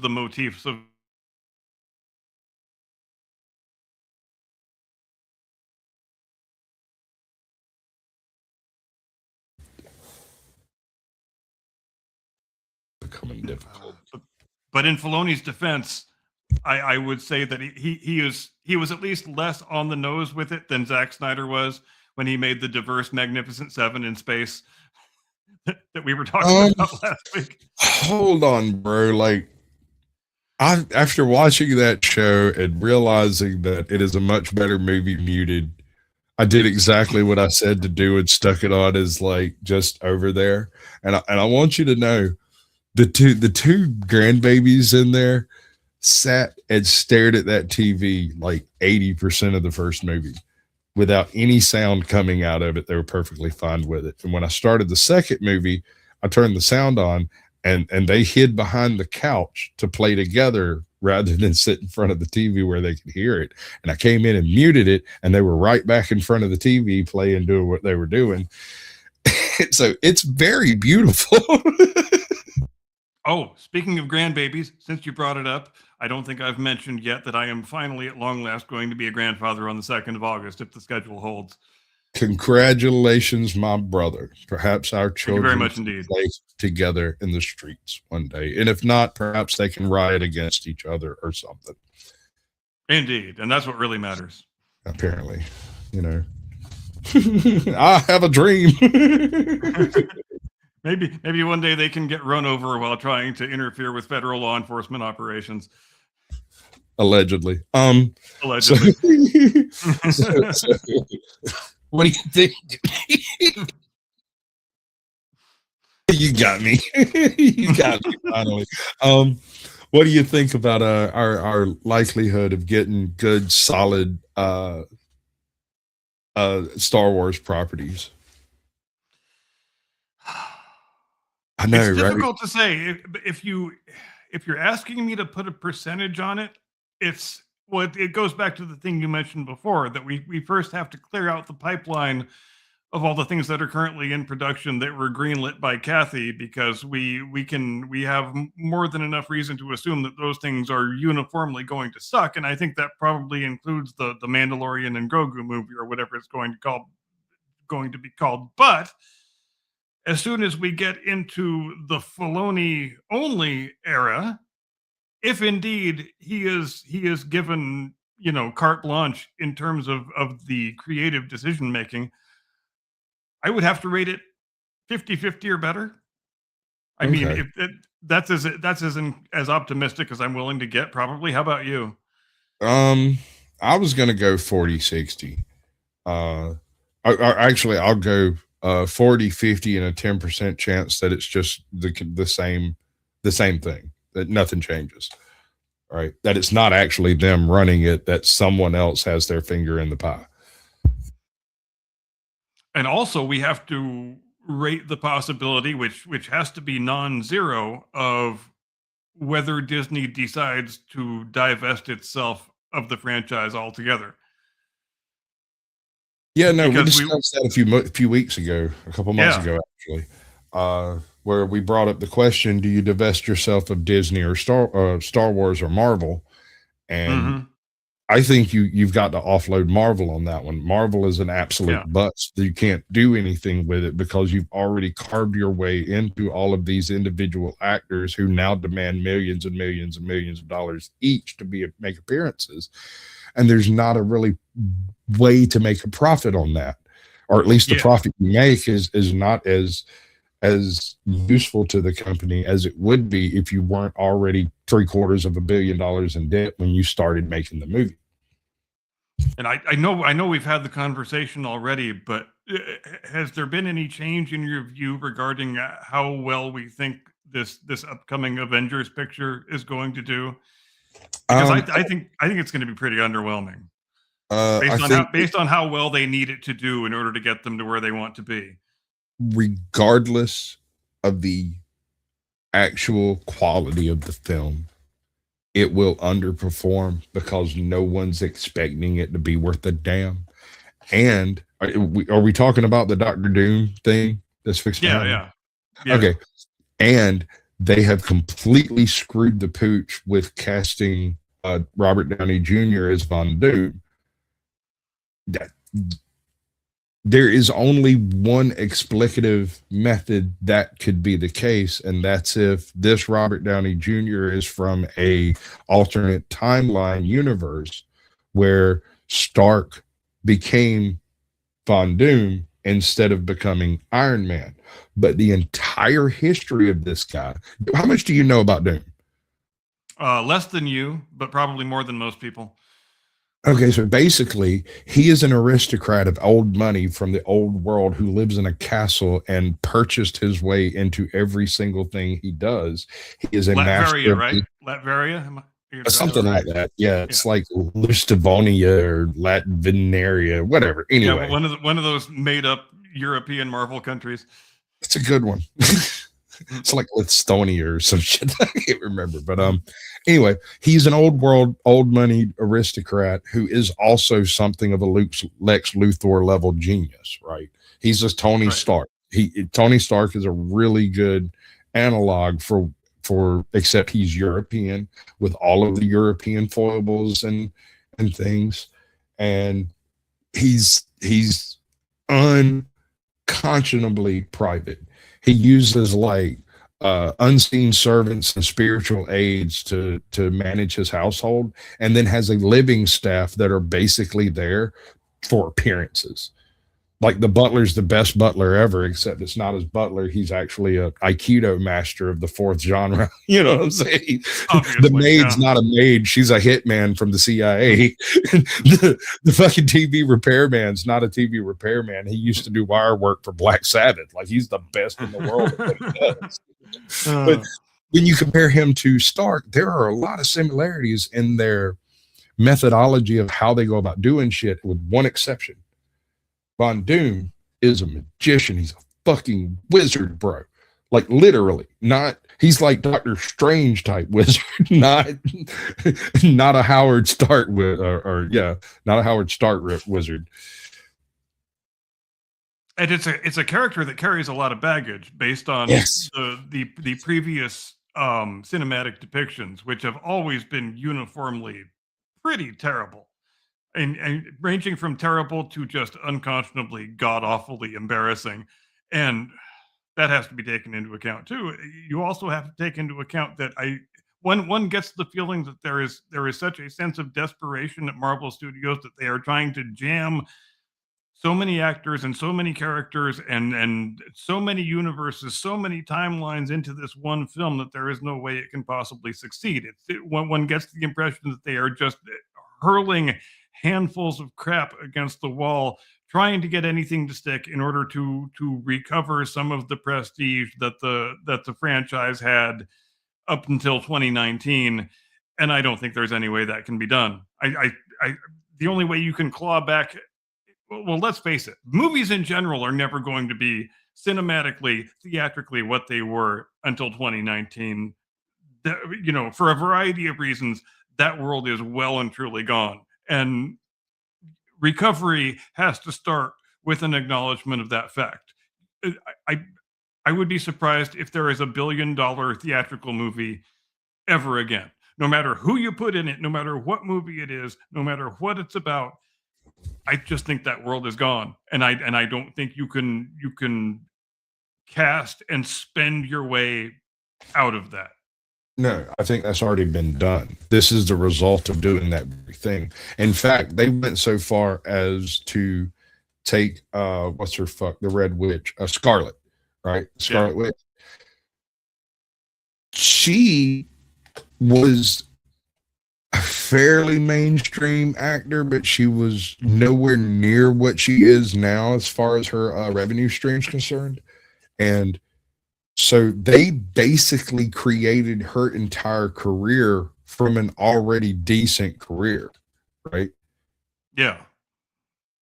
the motifs of
becoming difficult.
but in Filoni's defense, I would say that he was at least less on the nose with it than Zack Snyder was when he made the diverse Magnificent Seven in space that we were talking about last week.
Hold on, bro. Like, after watching that show and realizing that it is a much better movie muted, I did exactly what I said to do and stuck it on as like just over there. And I want you to know the two grandbabies in there sat and stared at that TV like 80% of the first movie without any sound coming out of it. They were perfectly fine with it. And when I started the second movie, I turned the sound on and they hid behind the couch to play together rather than sit in front of the TV where they could hear it. And I came in and muted it, and they were right back in front of the TV playing, doing what they were doing. So it's very beautiful.
Oh, speaking of grandbabies, since you brought it up, I don't think I've mentioned yet that I am finally at long last going to be a grandfather on the 2nd of August if the schedule holds.
Congratulations, my brother. Perhaps our
Thank you very
children
much
can
indeed.
play together in the streets one day. And if not, perhaps they can riot against each other or something.
Indeed. And that's what really matters.
Apparently, you know. I have a dream.
Maybe one day they can get run over while trying to interfere with federal law enforcement operations.
Allegedly.
Allegedly.
So, what do you think? You got me. You got me finally. What do you think about our likelihood of getting good, solid Star Wars properties? I know,
It's
right?
difficult to say. If you're asking me to put a percentage on it, it goes back to the thing you mentioned before, that we first have to clear out the pipeline of all the things that are currently in production that were greenlit by Kathy, because we have more than enough reason to assume that those things are uniformly going to suck. And I think that probably includes the Mandalorian and Grogu movie, or whatever it's going to be called. But as soon as we get into the Filoni only era, if indeed he is given, carte blanche in terms of the creative decision making, I would have to rate it 50-50 or better. I mean,
Okay.
that's as optimistic as I'm willing to get, probably. How about you?
I was gonna go 40-60. Actually, I'll go 40-50 and a 10% chance that it's just the same thing, that nothing changes. Right? That it's not actually them running it, that someone else has their finger in the pie.
And also, we have to rate the possibility, which has to be non-zero, of whether Disney decides to divest itself of the franchise altogether.
Yeah, no, we
Because
discussed that a few weeks ago, a couple months ago, actually, where we brought up the question: do you divest yourself of Disney or Star Wars or Marvel? And I think you've got to offload Marvel on that one. Marvel is an absolute bust. You can't do anything with it because you've already carved your way into all of these individual actors who now demand millions and millions and millions of dollars each to make appearances. And there's not a really way to make a profit on that, or at least the profit you make is not as useful to the company as it would be if you weren't already $750 million in debt when you started making the movie.
And I know we've had the conversation already, but has there been any change in your view regarding how well we think this upcoming Avengers picture is going to do? Because I think it's going to be pretty underwhelming, based on how well they need it to do in order to get them to where they want to be.
Regardless of the actual quality of the film, it will underperform because no one's expecting it to be worth a damn. And are we talking about the Doctor Doom thing that's fixing to happen?
Yeah.
Okay. And they have completely screwed the pooch with casting Robert Downey Jr. as Von Doom. That, there is only one explicative method that could be the case, and that's if this Robert Downey Jr. is from a alternate timeline universe where Stark became Von Doom instead of becoming Iron Man. But the entire history of this guy, how much do you know about Doom?
Less than you, but probably more than most people.
Okay, so basically, he is an aristocrat of old money from the old world who lives in a castle and purchased his way into every single thing he does. He is a master,
Latveria, right? Latveria?
Something like that. Yeah, it's like Lustavonia or Latveria, whatever. Anyway,
one of those made up European Marvel countries.
It's a good one. It's like Lithonia or some shit. I can't remember. But anyway, he's an old world, old money aristocrat who is also something of a Lex Luthor level genius, right? He's just Tony Stark. Tony Stark is a really good analog for except he's European with all of the European foibles and things. And he's unconscionably private. He uses like unseen servants and spiritual aides to manage his household, and then has a living staff that are basically there for appearances. Like the butler's the best butler ever, except it's not his butler. He's actually a Aikido master of the fourth genre. You know what I'm saying? The maid's not a maid. She's a hitman from the CIA. the fucking TV repairman's not a TV repairman. He used to do wire work for Black Sabbath. Like he's the best in the world at what he does. But when you compare him to Stark, there are a lot of similarities in their methodology of how they go about doing shit, with one exception. Von Doom is a magician. He's a fucking wizard, bro. Like literally, he's like Doctor Strange type wizard, not a Howard Stark not a Howard Stark wizard.
And it's a character that carries a lot of baggage based on the previous cinematic depictions, which have always been uniformly pretty terrible. And ranging from terrible to just unconscionably god-awfully embarrassing. And that has to be taken into account too. You also have to take into account that one gets the feeling that there is such a sense of desperation at Marvel Studios that they are trying to jam so many actors and so many characters and so many universes, so many timelines into this one film that there is no way it can possibly succeed. One gets the impression that they are just hurling handfuls of crap against the wall, trying to get anything to stick in order to recover some of the prestige that the franchise had up until 2019. And I don't think there's any way that can be done. The only way you can claw back, well, let's face it, movies in general are never going to be cinematically, theatrically what they were until 2019. For a variety of reasons, that world is well and truly gone. And recovery has to start with an acknowledgement of that fact. I would be surprised if there is $1 billion theatrical movie ever again. No matter who you put in it, no matter what movie it is, no matter what it's about, I just think that world is gone. And I don't think you can cast and spend your way out of that.
No, I think that's already been done. This is the result of doing that thing. In fact, they went so far as to take the Red Witch, Scarlet, right? Scarlet Witch. She was a fairly mainstream actor, but she was nowhere near what she is now as far as her revenue stream is concerned. And so they basically created her entire career from an already decent career, right?
Yeah.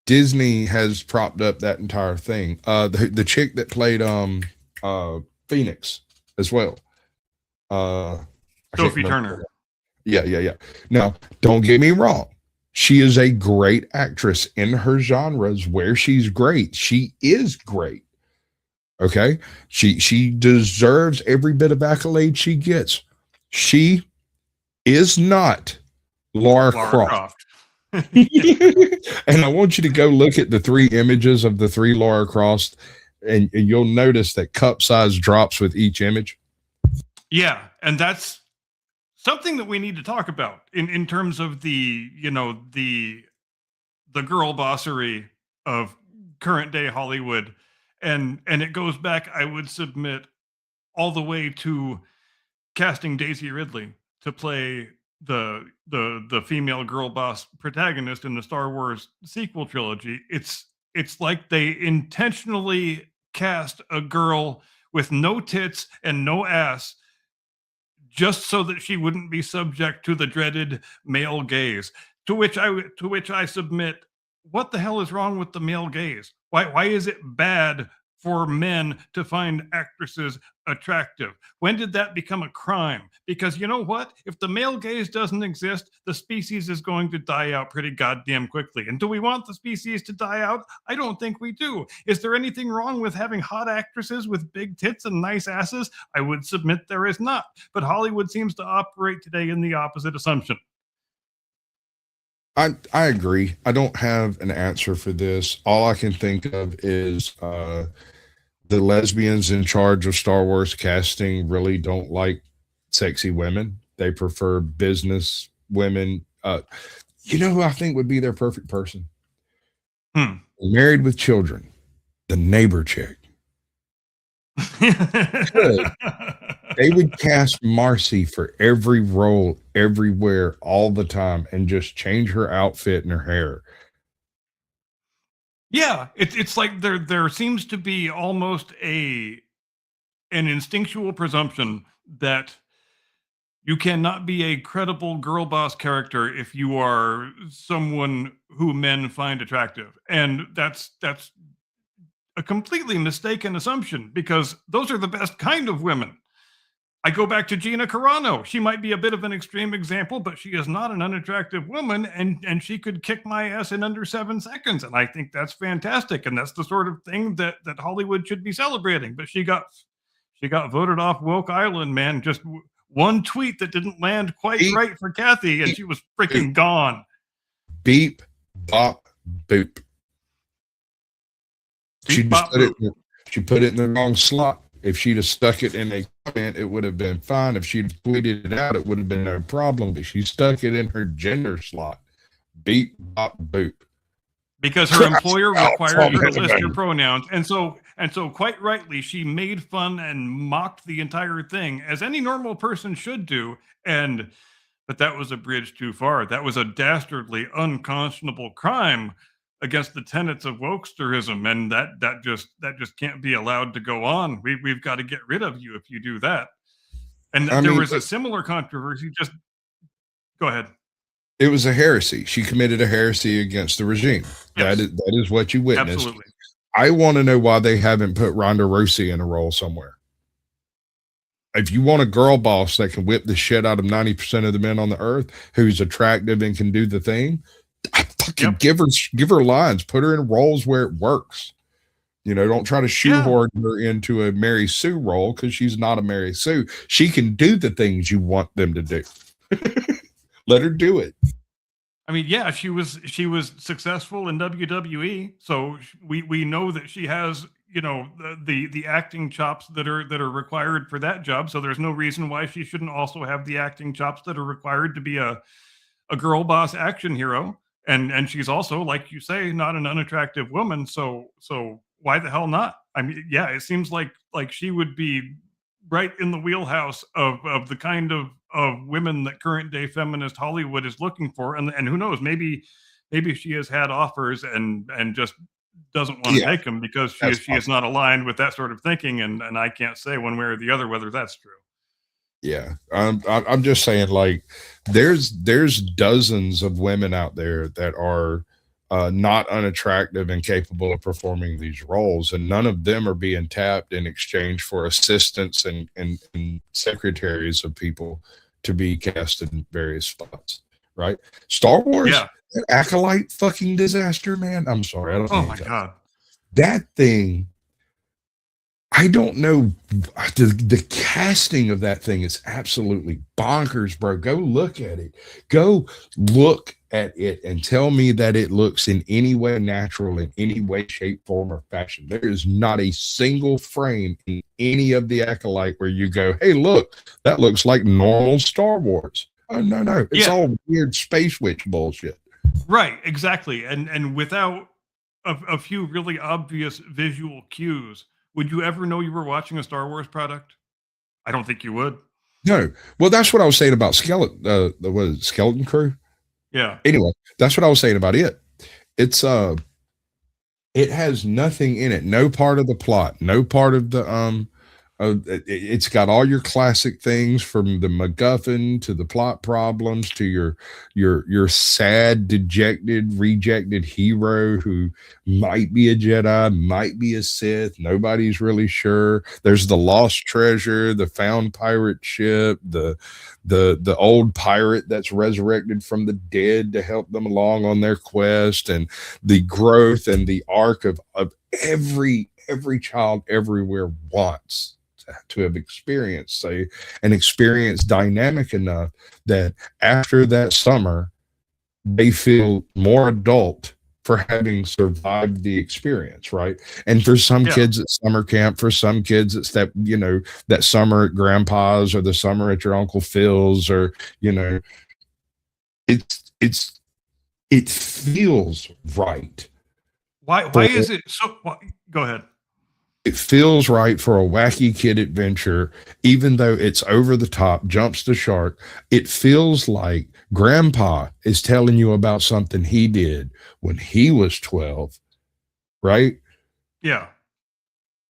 Disney has propped up that entire thing. The chick that played Phoenix as well. I can't
Sophie
remember.
Turner.
Yeah. Now, don't get me wrong. She is a great actress in her genres where she's great. She is great. Okay. She deserves every bit of accolade she gets. She is not Lara
Lara
Croft.
Croft.
And I want you to go look at the 3 images of the 3 Lara Crofts, and you'll notice that cup size drops with each image.
Yeah, and that's something that we need to talk about in terms of the girl bossery of current day Hollywood, and it goes back, I would submit, all the way to casting Daisy Ridley to play the female girl boss protagonist in the Star Wars sequel trilogy. It's like they intentionally cast a girl with no tits and no ass just so that she wouldn't be subject to the dreaded male gaze. To which I submit, what the hell is wrong with the male gaze? Why is it bad for men to find actresses attractive? When did that become a crime? Because you know what? If the male gaze doesn't exist, the species is going to die out pretty goddamn quickly. And do we want the species to die out? I don't think we do. Is there anything wrong with having hot actresses with big tits and nice asses? I would submit there is not. But Hollywood seems to operate today in the opposite assumption.
I agree. I don't have an answer for this. All I can think of is the lesbians in charge of Star Wars casting really don't like sexy women. They prefer business women. You know who I think would be their perfect person? Married with children, the neighbor chick. They would cast Marcy for every role, everywhere, all the time, and just change her outfit and her hair.
Yeah, it's like there seems to be almost an instinctual presumption that you cannot be a credible girl boss character if you are someone who men find attractive, and that's a completely mistaken assumption, because those are the best kind of women. I go back to Gina Carano. She might be a bit of an extreme example, but she is not an unattractive woman, and she could kick my ass in under 7 seconds. And I think that's fantastic. And that's the sort of thing that Hollywood should be celebrating. But she got voted off Woke Island, man. Just one tweet that didn't land quite right for Kathy, and she was freaking gone.
Beep, bop, boop. She put it in the wrong slot. If she'd have stuck it in a comment, it would have been fine. If she'd tweeted it out, it would have been no problem. But she stuck it in her gender slot. Beep, bop, boop.
Because her employer required her to list her pronouns. And so quite rightly, she made fun and mocked the entire thing, as any normal person should do. But that was a bridge too far. That was a dastardly, unconscionable crime against the tenets of wokesterism, and that just can't be allowed to go on. We've got to get rid of you if you do that. And there was a similar controversy. Just go ahead.
It was a heresy. She committed a heresy against the regime. Yes. That is what you witnessed.
Absolutely.
I want to know why they haven't put Ronda Rousey in a role somewhere. If you want a girl boss that can whip the shit out of 90% of the men on the earth, who's attractive and can do the thing, I fucking give her lines, put her in roles where it works. You know, don't try to shoehorn her into a Mary Sue role, because she's not a Mary Sue. She can do the things you want them to do. Let her do it.
I mean, yeah, she was successful in WWE, so we know that she has, you know, the acting chops that are required for that job. So there's no reason why she shouldn't also have the acting chops that are required to be a girl boss action hero. And she's also, like you say, not an unattractive woman. So why the hell not? I mean, yeah, it seems like she would be right in the wheelhouse of the kind of women that current day feminist Hollywood is looking for. And who knows, maybe she has had offers and just doesn't want to take them because she is not aligned with that sort of thinking. And I can't say one way or the other whether that's true.
Yeah, I'm just saying, like, there's dozens of women out there that are not unattractive and capable of performing these roles, and none of them are being tapped in exchange for assistants and secretaries of people to be cast in various spots. Right? Star Wars,
Yeah.
that Acolyte fucking disaster, man. I'm sorry, I don't.
Oh
mean
my
to-
God.
that thing. I don't know. The casting of that thing is absolutely bonkers, bro. Go look at it. Go look at it and tell me that it looks in any way natural, in any way, shape, form, or fashion. There is not a single frame in any of the Acolyte where you go, hey, look, that looks like normal Star Wars. Oh, no. It's
Yeah.
all weird space witch bullshit.
Right, exactly. And without a few really obvious visual cues, would you ever know you were watching a Star Wars product? I don't think you would.
No. Well, that's what I was saying about Skeleton Crew?
Yeah.
Anyway, that's what I was saying about it. It's it has nothing in it, no part of the plot, no part of the it's got all your classic things, from the MacGuffin to the plot problems to your sad, dejected, rejected hero who might be a Jedi, might be a Sith, nobody's really sure. There's the lost treasure, the found pirate ship, the old pirate that's resurrected from the dead to help them along on their quest, and the growth and the arc of every child everywhere wants to have experienced, say, an experience dynamic enough that after that summer they feel more adult for having survived the experience, right? And for some
Yeah.
kids it's summer camp, for some kids it's that, that summer at grandpa's or the summer at your Uncle Phil's, or it feels right.
Why is it so? Go ahead.
It feels right for a wacky kid adventure, even though it's over the top, jumps the shark. It feels like grandpa is telling you about something he did when he was 12, right?
Yeah.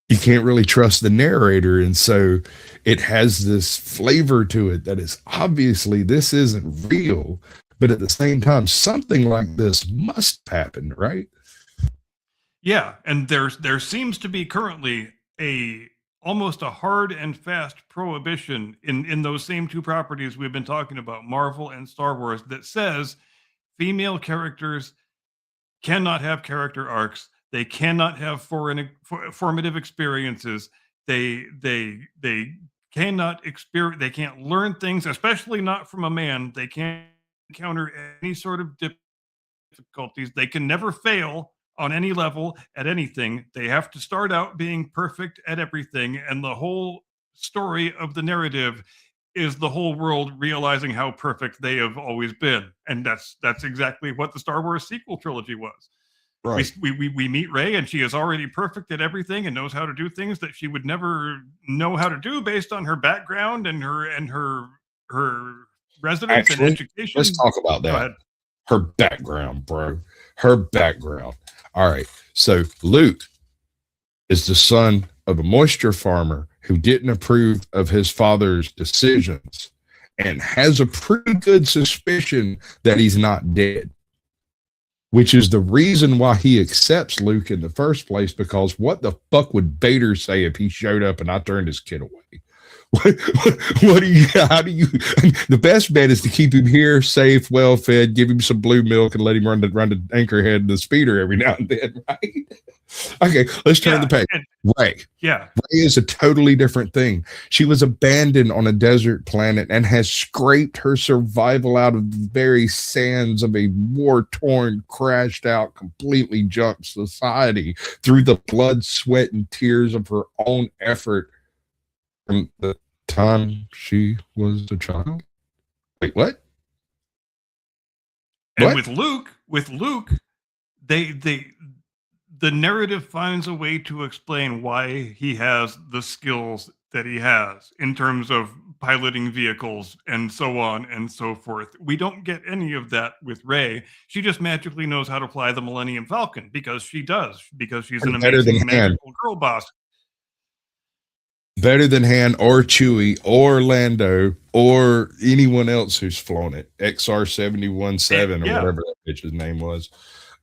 You can't really trust the narrator. And so it has this flavor to it that is obviously this isn't real, but at the same time, something like this must happen, right?
Yeah, and there seems to be currently almost a hard and fast prohibition in those same two properties we've been talking about, Marvel and Star Wars, that says female characters cannot have character arcs. They cannot have formative experiences. They cannot experience. They can't learn things, especially not from a man. They can't encounter any sort of difficulties. They can never fail on any level at anything. They have to start out being perfect at everything, and the whole story of the narrative is the whole world realizing how perfect they have always been. And that's exactly what the Star Wars sequel trilogy was.
Right.
We meet Rey, and she is already perfect at everything and knows how to do things that she would never know how to do based on her background and her residence and
Actually,
education.
let's talk about
Go
that.
ahead.
Her background, bro. Her background. All right. So Luke is the son of a moisture farmer who didn't approve of his father's decisions and has a pretty good suspicion that he's not dead, which is the reason why he accepts Luke in the first place, because what the fuck would Vader say if he showed up and I turned his kid away? How do you, the best bet is to keep him here, safe, well fed, give him some blue milk and let him run the Anchorhead and the speeder every now and then, right? Okay, let's turn the page. Rey.
Yeah.
Rey is a totally different thing. She was abandoned on a desert planet and has scraped her survival out of the very sands of a war-torn, crashed out, completely junked society through the blood, sweat, and tears of her own effort from the time she was a child. Wait, what?
And
What?
with Luke, the narrative finds a way to explain why he has the skills that he has in terms of piloting vehicles and so on and so forth. We don't get any of that with Rey. She just magically knows how to fly the Millennium Falcon because she does, because she's an
Better than
amazing
Han.
magical girl boss.
Better than Han or Chewie or Lando or anyone else who's flown it. XR-717 or
Yeah.
whatever that bitch's name was.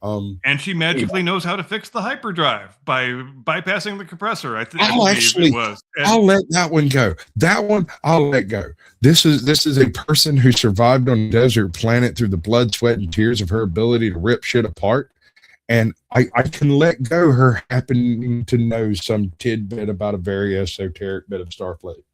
And she magically knows how to fix the hyperdrive by bypassing the compressor. I
I'll let that one go. That one I'll let go. This is a person who survived on a desert planet through the blood, sweat, and tears of her ability to rip shit apart. And I can let go her happening to know some tidbit about a very esoteric bit of StarCraft,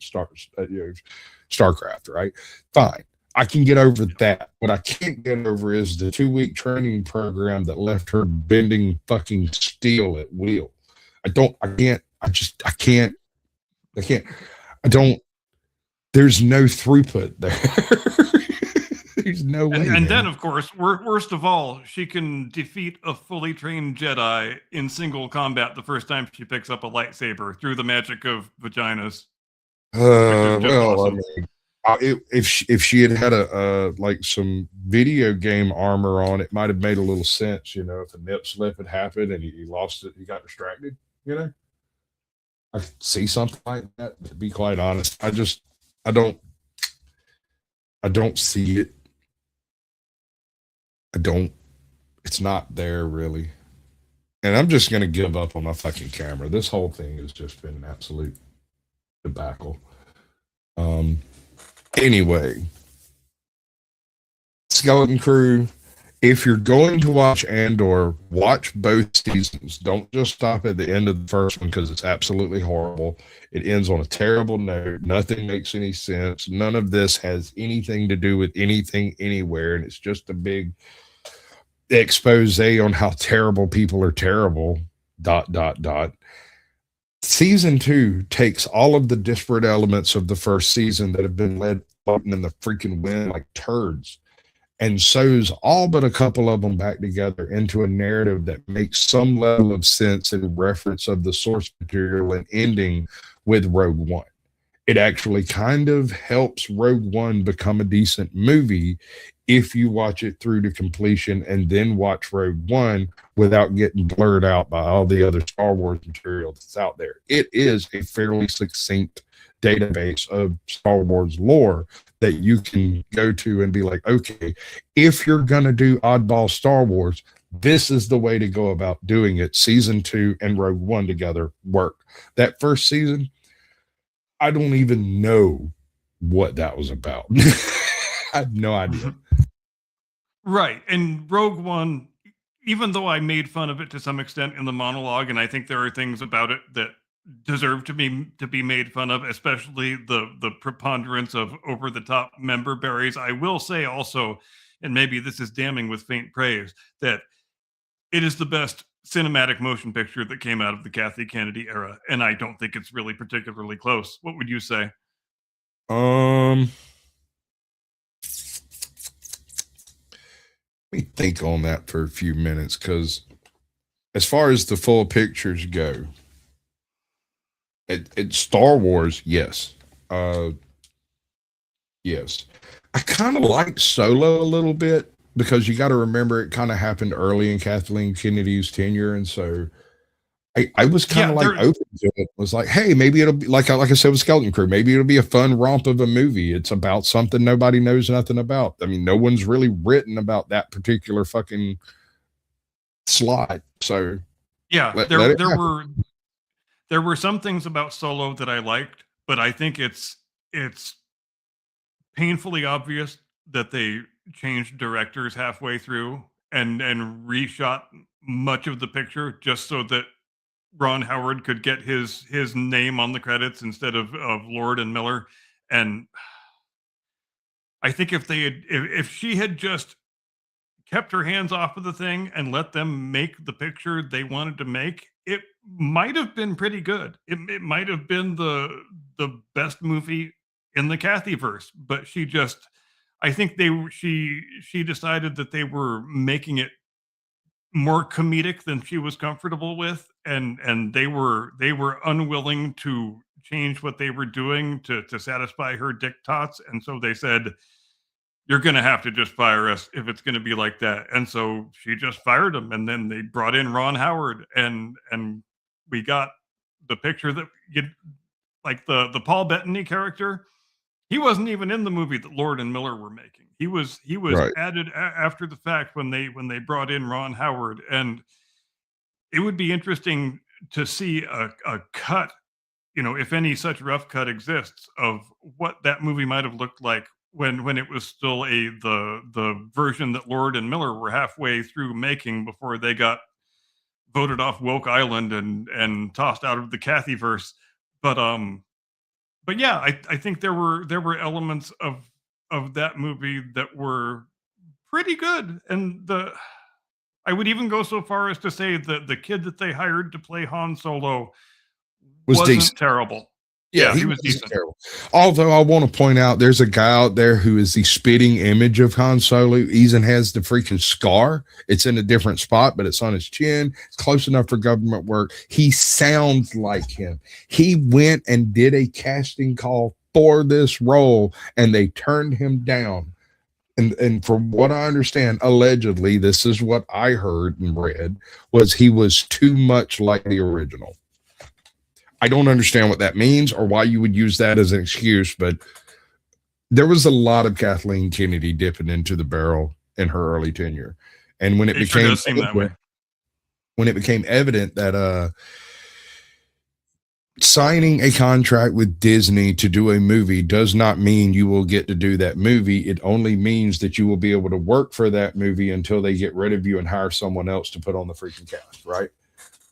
right? Fine. I can get over that. What I can't get over is the 2-week training program that left her bending fucking steel at will. There's no throughput there. There's no way.
And then, of course, worst of all, she can defeat a fully trained Jedi in single combat the first time she picks up a lightsaber through the magic of vaginas.
Well, awesome. I mean, if she had a like some video game armor on, it might have made a little sense, you know, if a nip slip had happened and he lost it, he got distracted, you know. I could see something like that. To be quite honest, I don't see it. It's not there really. And I'm just gonna give up on my fucking camera. This whole thing has just been an absolute debacle. Anyway, Skeleton Crew, if you're going to watch Andor, watch both seasons. Don't just stop at the end of the first one because it's absolutely horrible. It ends on a terrible note. Nothing makes any sense. None of this has anything to do with anything anywhere, and it's just a big expose on how terrible people are terrible. ... Season 2 takes all of the disparate elements of the first season that have been led floating in the freaking wind like turds and sews all but a couple of them back together into a narrative that makes some level of sense in reference of the source material and ending with Rogue One. It actually kind of helps Rogue One become a decent movie if you watch it through to completion and then watch Rogue One without getting blurred out by all the other Star Wars material that's out there. It is a fairly succinct database of Star Wars lore that you can go to and be like, okay, if you're going to do oddball Star Wars, this is the way to go about doing it. Season 2 and Rogue One together work. That first season, I don't even know what that was about. I have no idea.
Right. And Rogue One, even though I made fun of it to some extent in the monologue, and I think there are things about it that deserve to be made fun of, especially the preponderance of over-the-top member berries. I will say also, and maybe this is damning with faint praise, that it is the best cinematic motion picture that came out of the Kathy Kennedy era, and I don't think it's really particularly close. What would you say?
Let me think on that for a few minutes, because as far as the full pictures go, it's Star Wars, yes. Yes. I kind of like Solo a little bit, because you got to remember it kind of happened early in Kathleen Kennedy's tenure, and so I was kind of open to it. It was like, hey, maybe it'll be like I said with Skeleton Crew, maybe it'll be a fun romp of a movie. It's about something nobody knows nothing about. I mean, no one's really written about that particular fucking slot. So
yeah, there were some things about Solo that I liked, but I think it's painfully obvious that they changed directors halfway through and reshot much of the picture just so that Ron Howard could get his name on the credits instead of Lord and Miller. And I think if she had just kept her hands off of the thing and let them make the picture they wanted to make, it might have been pretty good. It might have been the best movie in the Kathyverse, but I think she decided that they were making it more comedic than she was comfortable with, and they were unwilling to change what they were doing to satisfy her diktats, and so they said, you're going to have to just fire us if it's going to be like that. And so she just fired him, and then they brought in Ron Howard, and we got the picture that you like the Paul Bettany character He wasn't even in the movie that Lord and Miller were making. He was
Right.
added after the fact when they brought in Ron Howard, and it would be interesting to see a cut, if any such rough cut exists, of what that movie might have looked like when it was still the version that Lord and Miller were halfway through making before they got voted off Woke Island and tossed out of the Cathyverse. But yeah, I think there were elements of that movie that were pretty good, and I would even go so far as to say that the kid that they hired to play Han Solo
Was
wasn't
decent.
terrible.
Yeah,
Yeah, he was
wasn't
decent.
terrible. Although I want to point out, there's a guy out there who is the spitting image of Han Solo. Even has the freaking scar. It's in a different spot, but it's on his chin. It's close enough for government work. He sounds like him. He went and did a casting call for this role, and they turned him down. And from what I understand, allegedly, this is what I heard and read, was he was too much like the original. I don't understand what that means or why you would use that as an excuse, but there was a lot of Kathleen Kennedy dipping into the barrel in her early tenure. And when it
It sure
became
does seem that way.
when it became evident that signing a contract with Disney to do a movie does not mean you will get to do that movie. It only means that you will be able to work for that movie until they get rid of you and hire someone else to put on the freaking cast, right?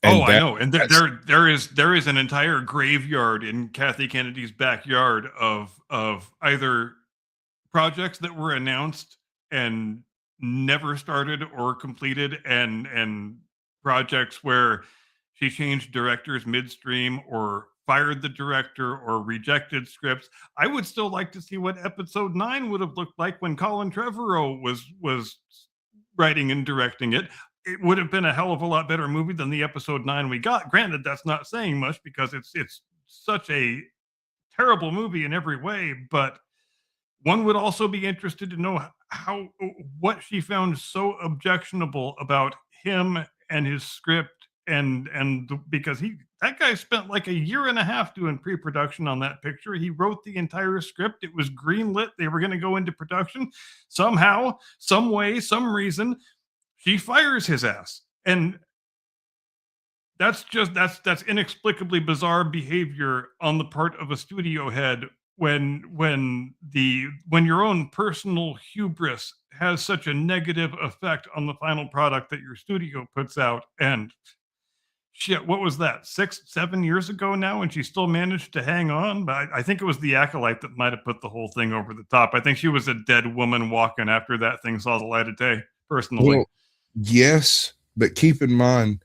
And
I know. And there is an entire graveyard in Kathy Kennedy's backyard of either projects that were announced and never started or completed, and projects where she changed directors midstream or fired the director or rejected scripts. I would still like to see what episode 9 would have looked like when Colin Trevorrow was writing and directing it. It would have been a hell of a lot better movie than the episode 9 we got. Granted, that's not saying much because it's such a terrible movie in every way, but one would also be interested to know what she found so objectionable about him and his script, and because that guy spent like a year and a half doing pre-production on that picture. He wrote the entire script. It was greenlit. They were going to go into production. Somehow, some way, some reason, she fires his ass. And that's inexplicably bizarre behavior on the part of a studio head when your own personal hubris has such a negative effect on the final product that your studio puts out. And shit, what was that, 6-7 years ago now, and she still managed to hang on? But I think it was The Acolyte that might have put the whole thing over the top. I think she was a dead woman walking after that thing saw the light of day, personally.
well, yes, but keep in mind,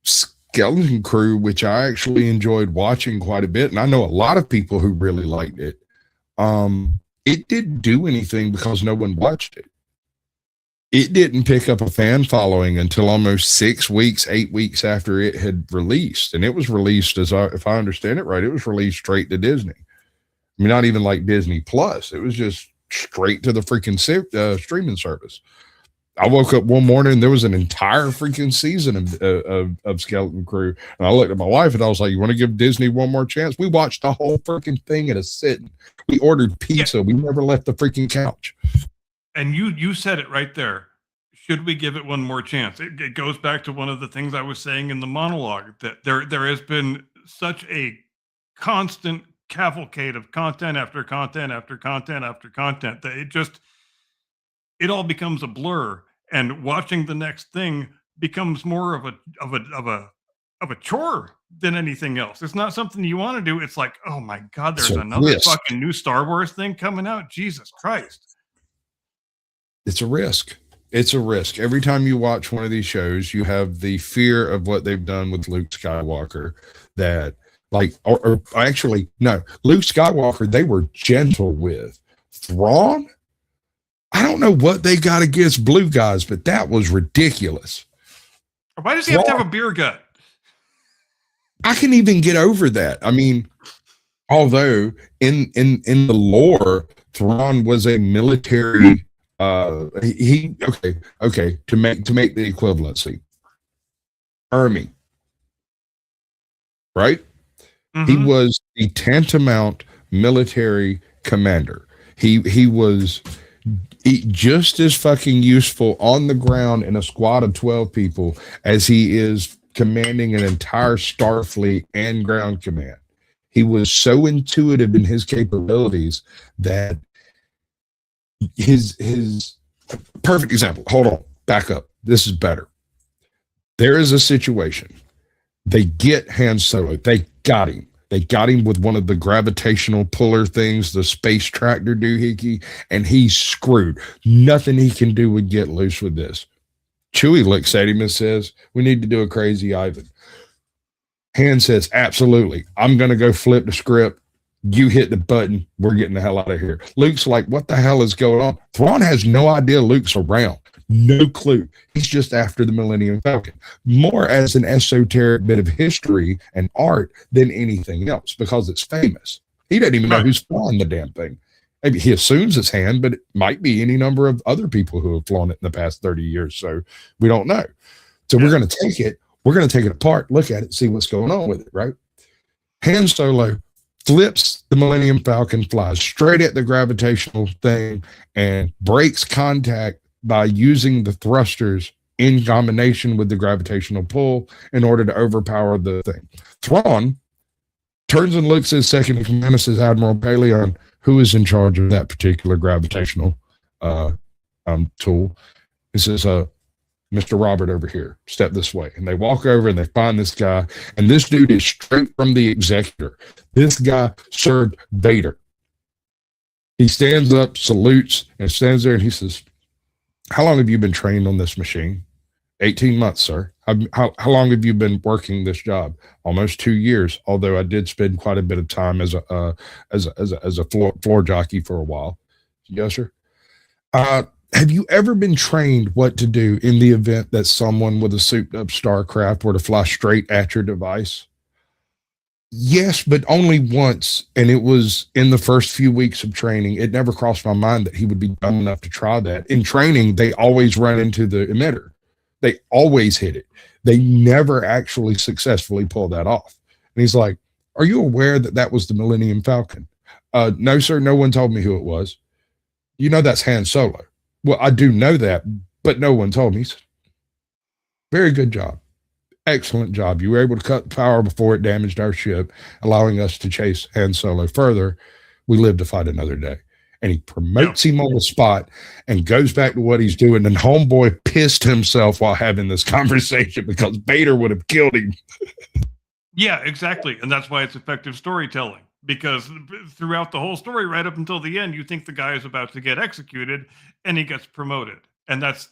Skeleton Crew, which I actually enjoyed watching quite a bit, and I know a lot of people who really liked it. It didn't do anything because no one watched it. It didn't pick up a fan following until almost 6 weeks, 8 weeks after it had released, and it was released, if I understand it right, it was released straight to Disney. I mean, not even like Disney Plus. It was just straight to the freaking streaming service. I woke up one morning and there was an entire freaking season of Skeleton Crew. And I looked at my wife and I was like, you want to give Disney one more chance? We watched the whole freaking thing at a sitting. We ordered pizza. We never left the freaking couch.
And you said it right there. Should we give it one more chance? It goes back to one of the things I was saying in the monologue, that there has been such a constant cavalcade of content after content after content after content that it all becomes a blur, and watching the next thing becomes more of a chore than anything else. It's not something you want to do. It's like, oh my God, there's another fucking new Star Wars thing coming out. Jesus Christ.
It's a risk. It's a risk. Every time you watch one of these shows, you have the fear of what they've done with Luke Skywalker, that or actually, no, Luke Skywalker, they were gentle with. Thrawn, I don't know what they got against blue guys, but that was ridiculous.
Why does he have to have a beer gut?
I can even get over that. I mean, although in the lore, Thrawn was a military to make the equivalency. Army. Right? Mm-hmm. He was the tantamount military commander. He was just as fucking useful on the ground in a squad of 12 people as he is commanding an entire Starfleet and ground command. He was so intuitive in his capabilities that his perfect example. Hold on, back up. This is better. There is a situation. They get Han Solo. They got him. They got him with one of the gravitational puller things, the space tractor doohickey, and he's screwed. Nothing he can do would get loose with this. Chewie looks at him and says, "We need to do a crazy Ivan." Han says, "Absolutely. I'm going to go flip the script. You hit the button. We're getting the hell out of here." Luke's like, "What the hell is going on?" Thrawn has no idea Luke's around. No clue. He's just after the Millennium Falcon, more as an esoteric bit of history and art than anything else, because it's famous. He doesn't even know who's flying the damn thing. Maybe he assumes it's Han, but it might be any number of other people who have flown it in the past 30 years. So we don't know. So we're going to take it. We're going to take it apart, look at it, see what's going on with it, right? Han Solo flips the Millennium Falcon, flies straight at the gravitational thing, and breaks contact by using the thrusters in combination with the gravitational pull in order to overpower the thing. Thrawn turns and looks at his second in command and says, "Admiral Paleon, who is in charge of that particular gravitational tool?" He says, "Mr. Robert over here, step this way." And they walk over and they find this guy, and this dude is straight from the Executor. This guy served Vader. He stands up, salutes, and stands there, and he says, "How long have you been trained on this machine?" 18 months, sir. How long have you been working this job? Almost 2 years, although I did spend quite a bit of time as a floor jockey for a while. Yes, sir. Have you ever been trained what to do in the event that someone with a souped up starcraft were to fly straight at your device? Yes, but only once, and it was in the first few weeks of training. It never crossed my mind that he would be dumb enough to try that. In training, they always run into the emitter. They always hit it. They never actually successfully pull that off. And he's like, "Are you aware that that was the Millennium Falcon?" "No, sir, no one told me who it was." "You know that's Han Solo." "Well, I do know that, but no one told me." He said, "Very good job. Excellent job. You were able to cut the power before it damaged our ship, allowing us to chase Han Solo further. We live to fight another day." And he promotes him on the spot and goes back to what he's doing. And homeboy pissed himself while having this conversation because Vader would have killed him.
Yeah, exactly. And that's why it's effective storytelling. Because throughout the whole story, right up until the end, you think the guy is about to get executed, and he gets promoted. And that's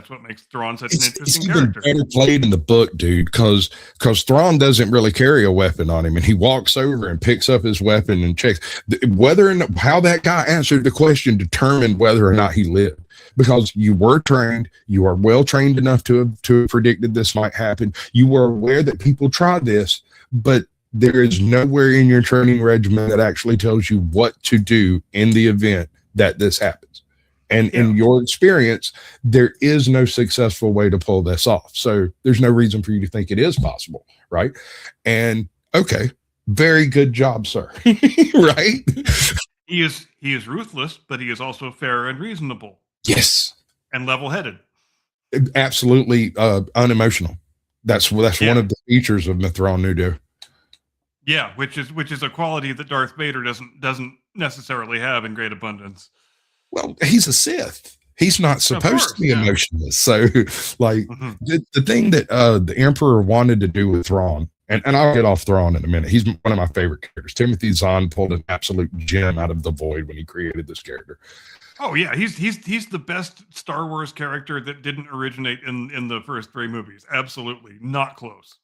what makes Thrawn such an interesting character.
It's even better played in the book, dude, because Thrawn doesn't really carry a weapon on him, and he walks over and picks up his weapon and checks whether and how that guy answered the question determined whether or not he lived. Because you were trained, you are well trained enough to have predicted this might happen. You were aware that people try this, but there is nowhere in your training regimen that actually tells you what to do in the event that this happens. And in your experience, there is no successful way to pull this off. So there's no reason for you to think it is possible, right? And okay, very good job, sir. Right?
He is ruthless, but he is also fair and reasonable.
Yes.
And level-headed.
Absolutely unemotional. That's one of the features of Thrawn Nudo.
Yeah, which is a quality that Darth Vader doesn't necessarily have in great abundance.
Well, he's a Sith. He's not supposed to be emotionless. So, like, the thing that the Emperor wanted to do with Thrawn, and I'll get off Thrawn in a minute. He's one of my favorite characters. Timothy Zahn pulled an absolute gem out of the void when he created this character.
Oh yeah, he's the best Star Wars character that didn't originate in the first 3 movies. Absolutely, not close.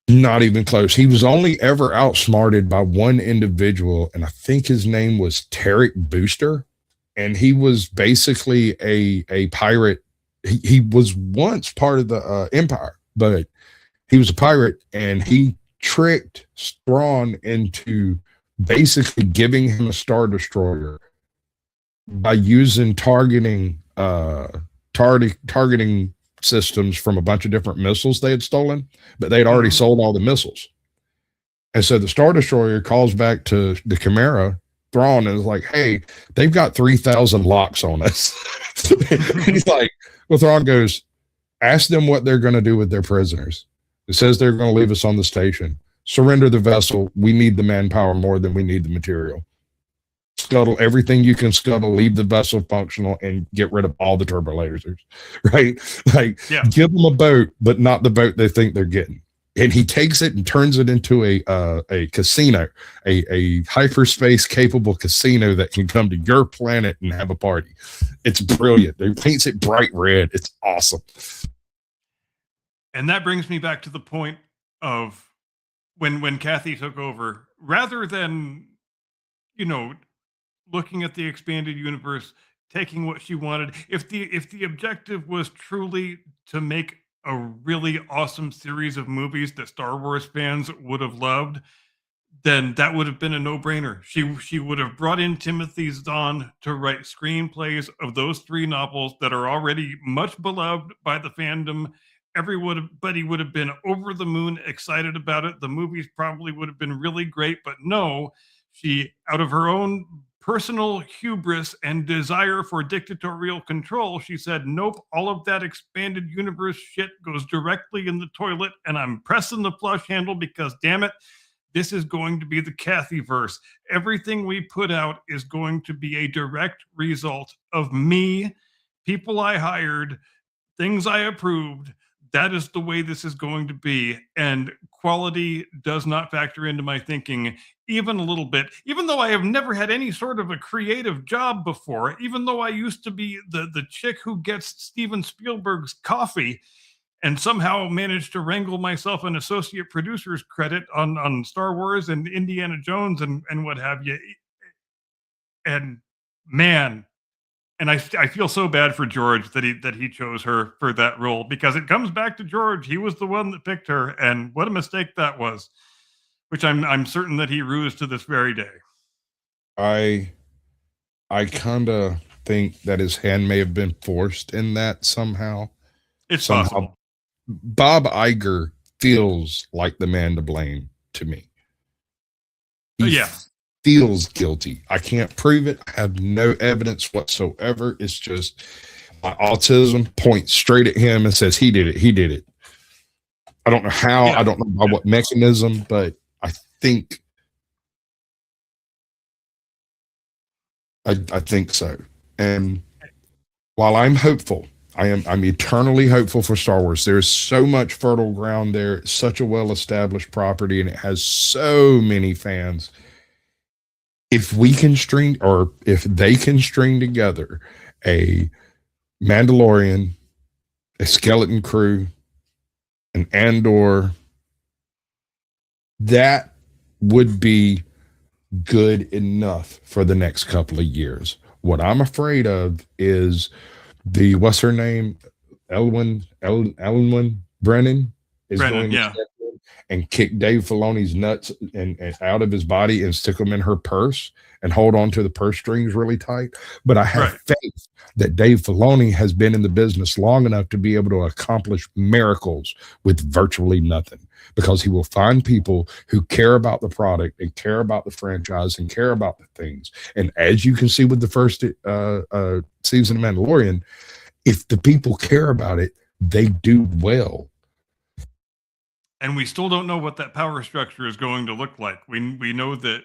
Not even close. He was only ever outsmarted by one individual, and I think his name was Tarek Booster. And he was basically a pirate. He was once part of the Empire, but he was a pirate, and he tricked Thrawn into basically giving him a Star Destroyer by using targeting systems from a bunch of different missiles they had stolen, but they had already sold all the missiles. And so the Star Destroyer calls back to the Chimera Thrawn and is like, hey, they've got 3,000 locks on us. And he's like, well, Thrawn goes, ask them what they're going to do with their prisoners. It says they're going to leave us on the station. Surrender the vessel. We need the manpower more than we need the material. Scuttle everything you can scuttle, leave the vessel functional, and get rid of all the turbo lasers, right? Like,
Yeah.
give them a boat, but not the boat they think they're getting. And he takes it and turns it into a casino, a hyperspace capable casino that can come to your planet and have a party. It's brilliant. He paints it bright red. It's awesome.
And that brings me back to the point of when Kathy took over, rather than, you know, looking at the expanded universe, taking what she wanted. If the objective was truly to make a really awesome series of movies that Star Wars fans would have loved, then that would have been a no-brainer. She would have brought in Timothy Zahn to write screenplays of those 3 novels that are already much beloved by the fandom. Everybody would have been over the moon excited about it. The movies probably would have been really great, but no, she, out of her own personal hubris and desire for dictatorial control, she said, nope, all of that expanded universe shit goes directly in the toilet, and I'm pressing the flush handle because, damn it, this is going to be the Kathyverse. Everything we put out is going to be a direct result of me, people I hired, things I approved. That is the way this is going to be. And quality does not factor into my thinking even a little bit, even though I have never had any sort of a creative job before, even though I used to be the chick who gets Steven Spielberg's coffee and somehow managed to wrangle myself an associate producer's credit on Star Wars and Indiana Jones and what have you. And man, and I feel so bad for George that he chose her for that role, because it comes back to George. He was the one that picked her, and what a mistake that was, which I'm certain that he rues to this very day.
I kind of think that his hand may have been forced in that somehow.
It's possible.
Bob Iger feels like the man to blame to me. He feels guilty. I can't prove it. I have no evidence whatsoever. It's just my autism points straight at him and says, he did it. He did it. I don't know how. I don't know by what mechanism, but I think I think so. And while I'm hopeful, I'm eternally hopeful for Star Wars. There's so much fertile ground there. It's such a well-established property, and it has so many fans. If we can string, or if they can string together a Mandalorian, a Skeleton Crew, an Andor, that would be good enough for the next couple of years. What I'm afraid of is what's her name? Elwyn Brennan is going to step in and kick Dave Filoni's nuts and out of his body and stick them in her purse and hold on to the purse strings really tight. But I have faith that Dave Filoni has been in the business long enough to be able to accomplish miracles with virtually nothing, because he will find people who care about the product and care about the franchise and care about the things. And as you can see with the first season of Mandalorian, if the people care about it, they do well.
And we still don't know what that power structure is going to look like. We know that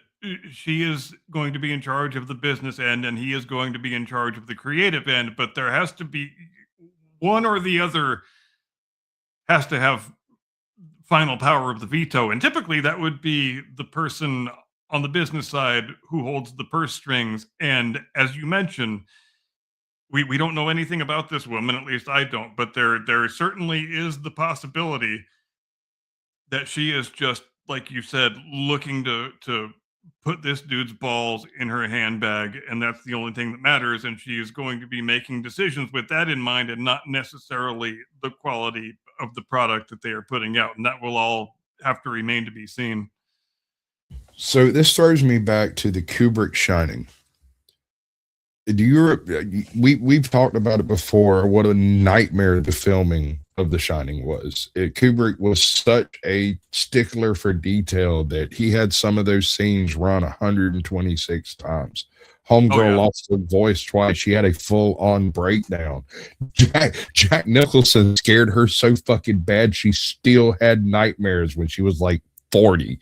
she is going to be in charge of the business end and he is going to be in charge of the creative end, but there has to be one or the other has to have final power of the veto. And typically that would be the person on the business side who holds the purse strings. And as you mentioned, we don't know anything about this woman, at least I don't, but there certainly is the possibility that she is just, like you said, looking to put this dude's balls in her handbag, and that's the only thing that matters, and she is going to be making decisions with that in mind and not necessarily the quality of the product that they are putting out, and that will all have to remain to be seen.
So this throws me back to the Kubrick Shining. We've talked about it before, what a nightmare the filming of The Shining was. Kubrick was such a stickler for detail that he had some of those scenes run 126 times. Homegirl lost her voice twice. She had a full-on breakdown. Jack Nicholson scared her so fucking bad she still had nightmares when she was like 40.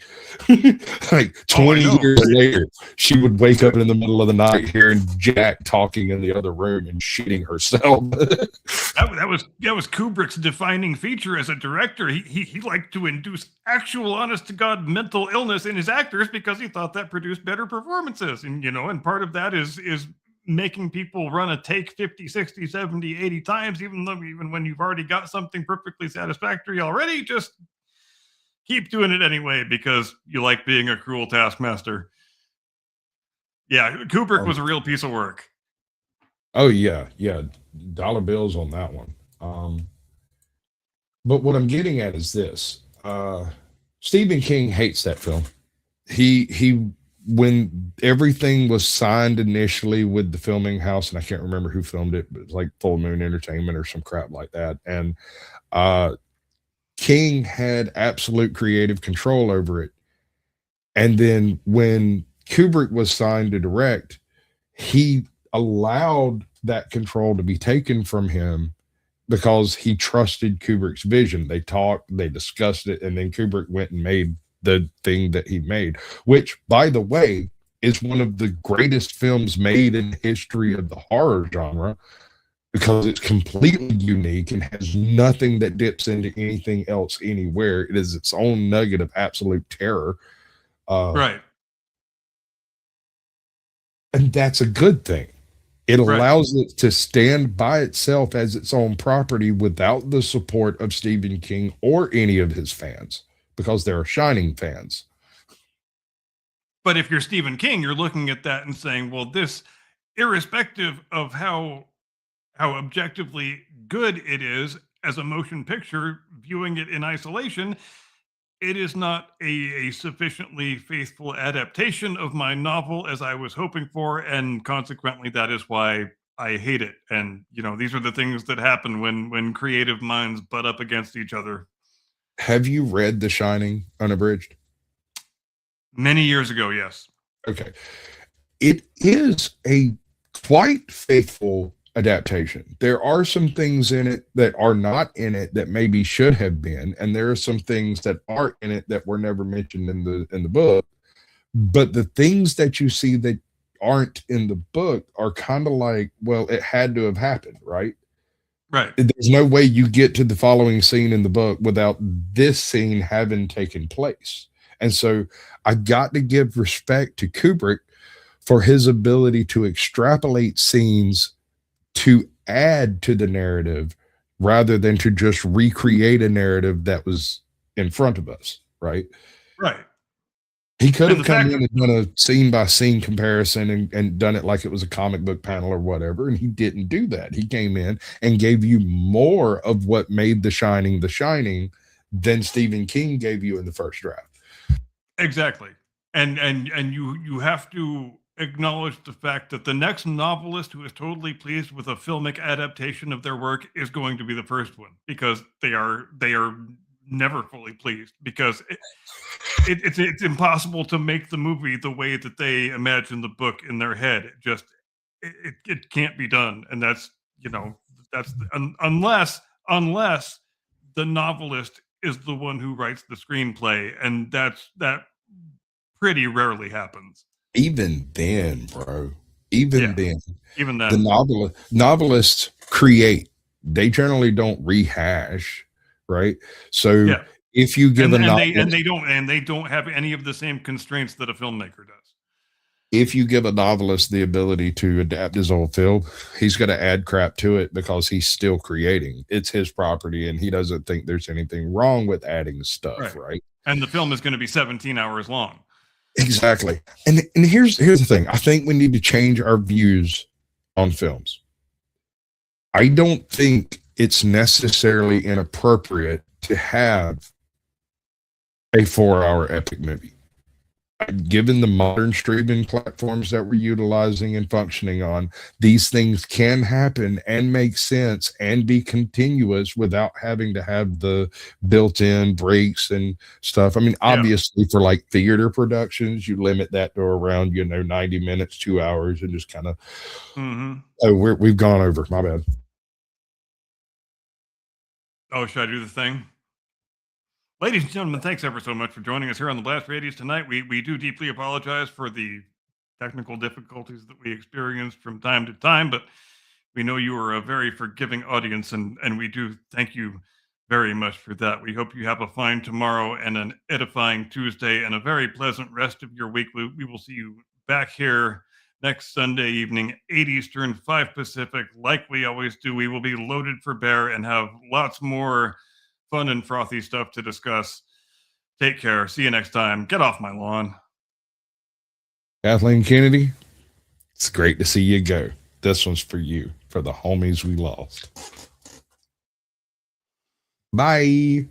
Like 20 years later, she would wake up in the middle of the night hearing Jack talking in the other room and shitting herself.
that was Kubrick's defining feature as a director. He liked to induce actual, honest to God, mental illness in his actors because he thought that produced better performances. And and part of that is making people run a take 50, 60, 70, 80 times, even when you've already got something perfectly satisfactory already. Just keep doing it anyway because you like being a cruel taskmaster. Yeah, Kubrick was a real piece of work.
Oh yeah, dollar bills on that one. But what I'm getting at is this: Stephen King hates that film. He when everything was signed initially with the filming house, and I can't remember who filmed it, but it was like Full Moon Entertainment or some crap like that, and King had absolute creative control over it. And then when Kubrick was signed to direct, he allowed that control to be taken from him because he trusted Kubrick's vision. They talked, they discussed it, and then Kubrick went and made the thing that he made, which, by the way, is one of the greatest films made in the history of the horror genre, because it's completely unique and has nothing that dips into anything else anywhere. It is its own nugget of absolute terror.
Right.
And that's a good thing. It allows it to stand by itself as its own property without the support of Stephen King or any of his fans, because they're Shining fans.
But if you're Stephen King, you're looking at that and saying, well, this, irrespective of how objectively good it is as a motion picture, viewing it in isolation, it is not a sufficiently faithful adaptation of my novel as I was hoping for, and consequently that is why I hate it. And these are the things that happen when creative minds butt up against each other.
Have you read The Shining Unabridged?
Many years ago, yes.
Okay. It is a quite faithful adaptation. There are some things in it that are not in it that maybe should have been, and there are some things that are in it that were never mentioned in the book. But the things that you see that aren't in the book are kind of like, well, it had to have happened, right?
Right.
There's no way you get to the following scene in the book without this scene having taken place. And so I got to give respect to Kubrick for his ability to extrapolate scenes to add to the narrative rather than to just recreate a narrative that was in front of us, right?
Right.
He could have come in and done a scene by scene comparison and done it like it was a comic book panel or whatever, and he didn't do that. He came in and gave you more of what made The Shining than Stephen King gave you in the first draft.
Exactly. And you have to acknowledge the fact that the next novelist who is totally pleased with a filmic adaptation of their work is going to be the first one, because they are never fully pleased, because it's impossible to make the movie the way that they imagine the book in their head. It can't be done. And that's unless the novelist is the one who writes the screenplay, and that pretty rarely happens.
Even then, bro. Even then. The novelists create. They generally don't rehash, right? So if you give
they don't have any of the same constraints that a filmmaker does.
If you give a novelist the ability to adapt his own film, he's going to add crap to it because he's still creating. It's his property, and he doesn't think there's anything wrong with adding stuff, right?
And the film is going to be 17 hours long.
Exactly. And here's the thing. I think we need to change our views on films. I don't think it's necessarily inappropriate to have a 4-hour epic movie. given the modern streaming platforms that we're utilizing and functioning on, these things can happen and make sense and be continuous without having to have the built-in breaks and stuff. I mean,
Yeah.
obviously for like theater productions, you limit that to around, 90 minutes, 2 hours, and just kind of, oh, we've gone over. My bad.
Oh, should I do the thing? Ladies and gentlemen, thanks ever so much for joining us here on the Blast Radius tonight. We do deeply apologize for the technical difficulties that we experienced from time to time, but we know you are a very forgiving audience, and we do thank you very much for that. We hope you have a fine tomorrow and an edifying Tuesday and a very pleasant rest of your week. We will see you back here next Sunday evening, 8 Eastern, 5 Pacific. Like we always do, we will be loaded for bear and have lots more fun and frothy stuff to discuss. Take care. See you next time. Get off my lawn.
Kathleen Kennedy, it's great to see you go. This one's for you, for the homies we lost. Bye.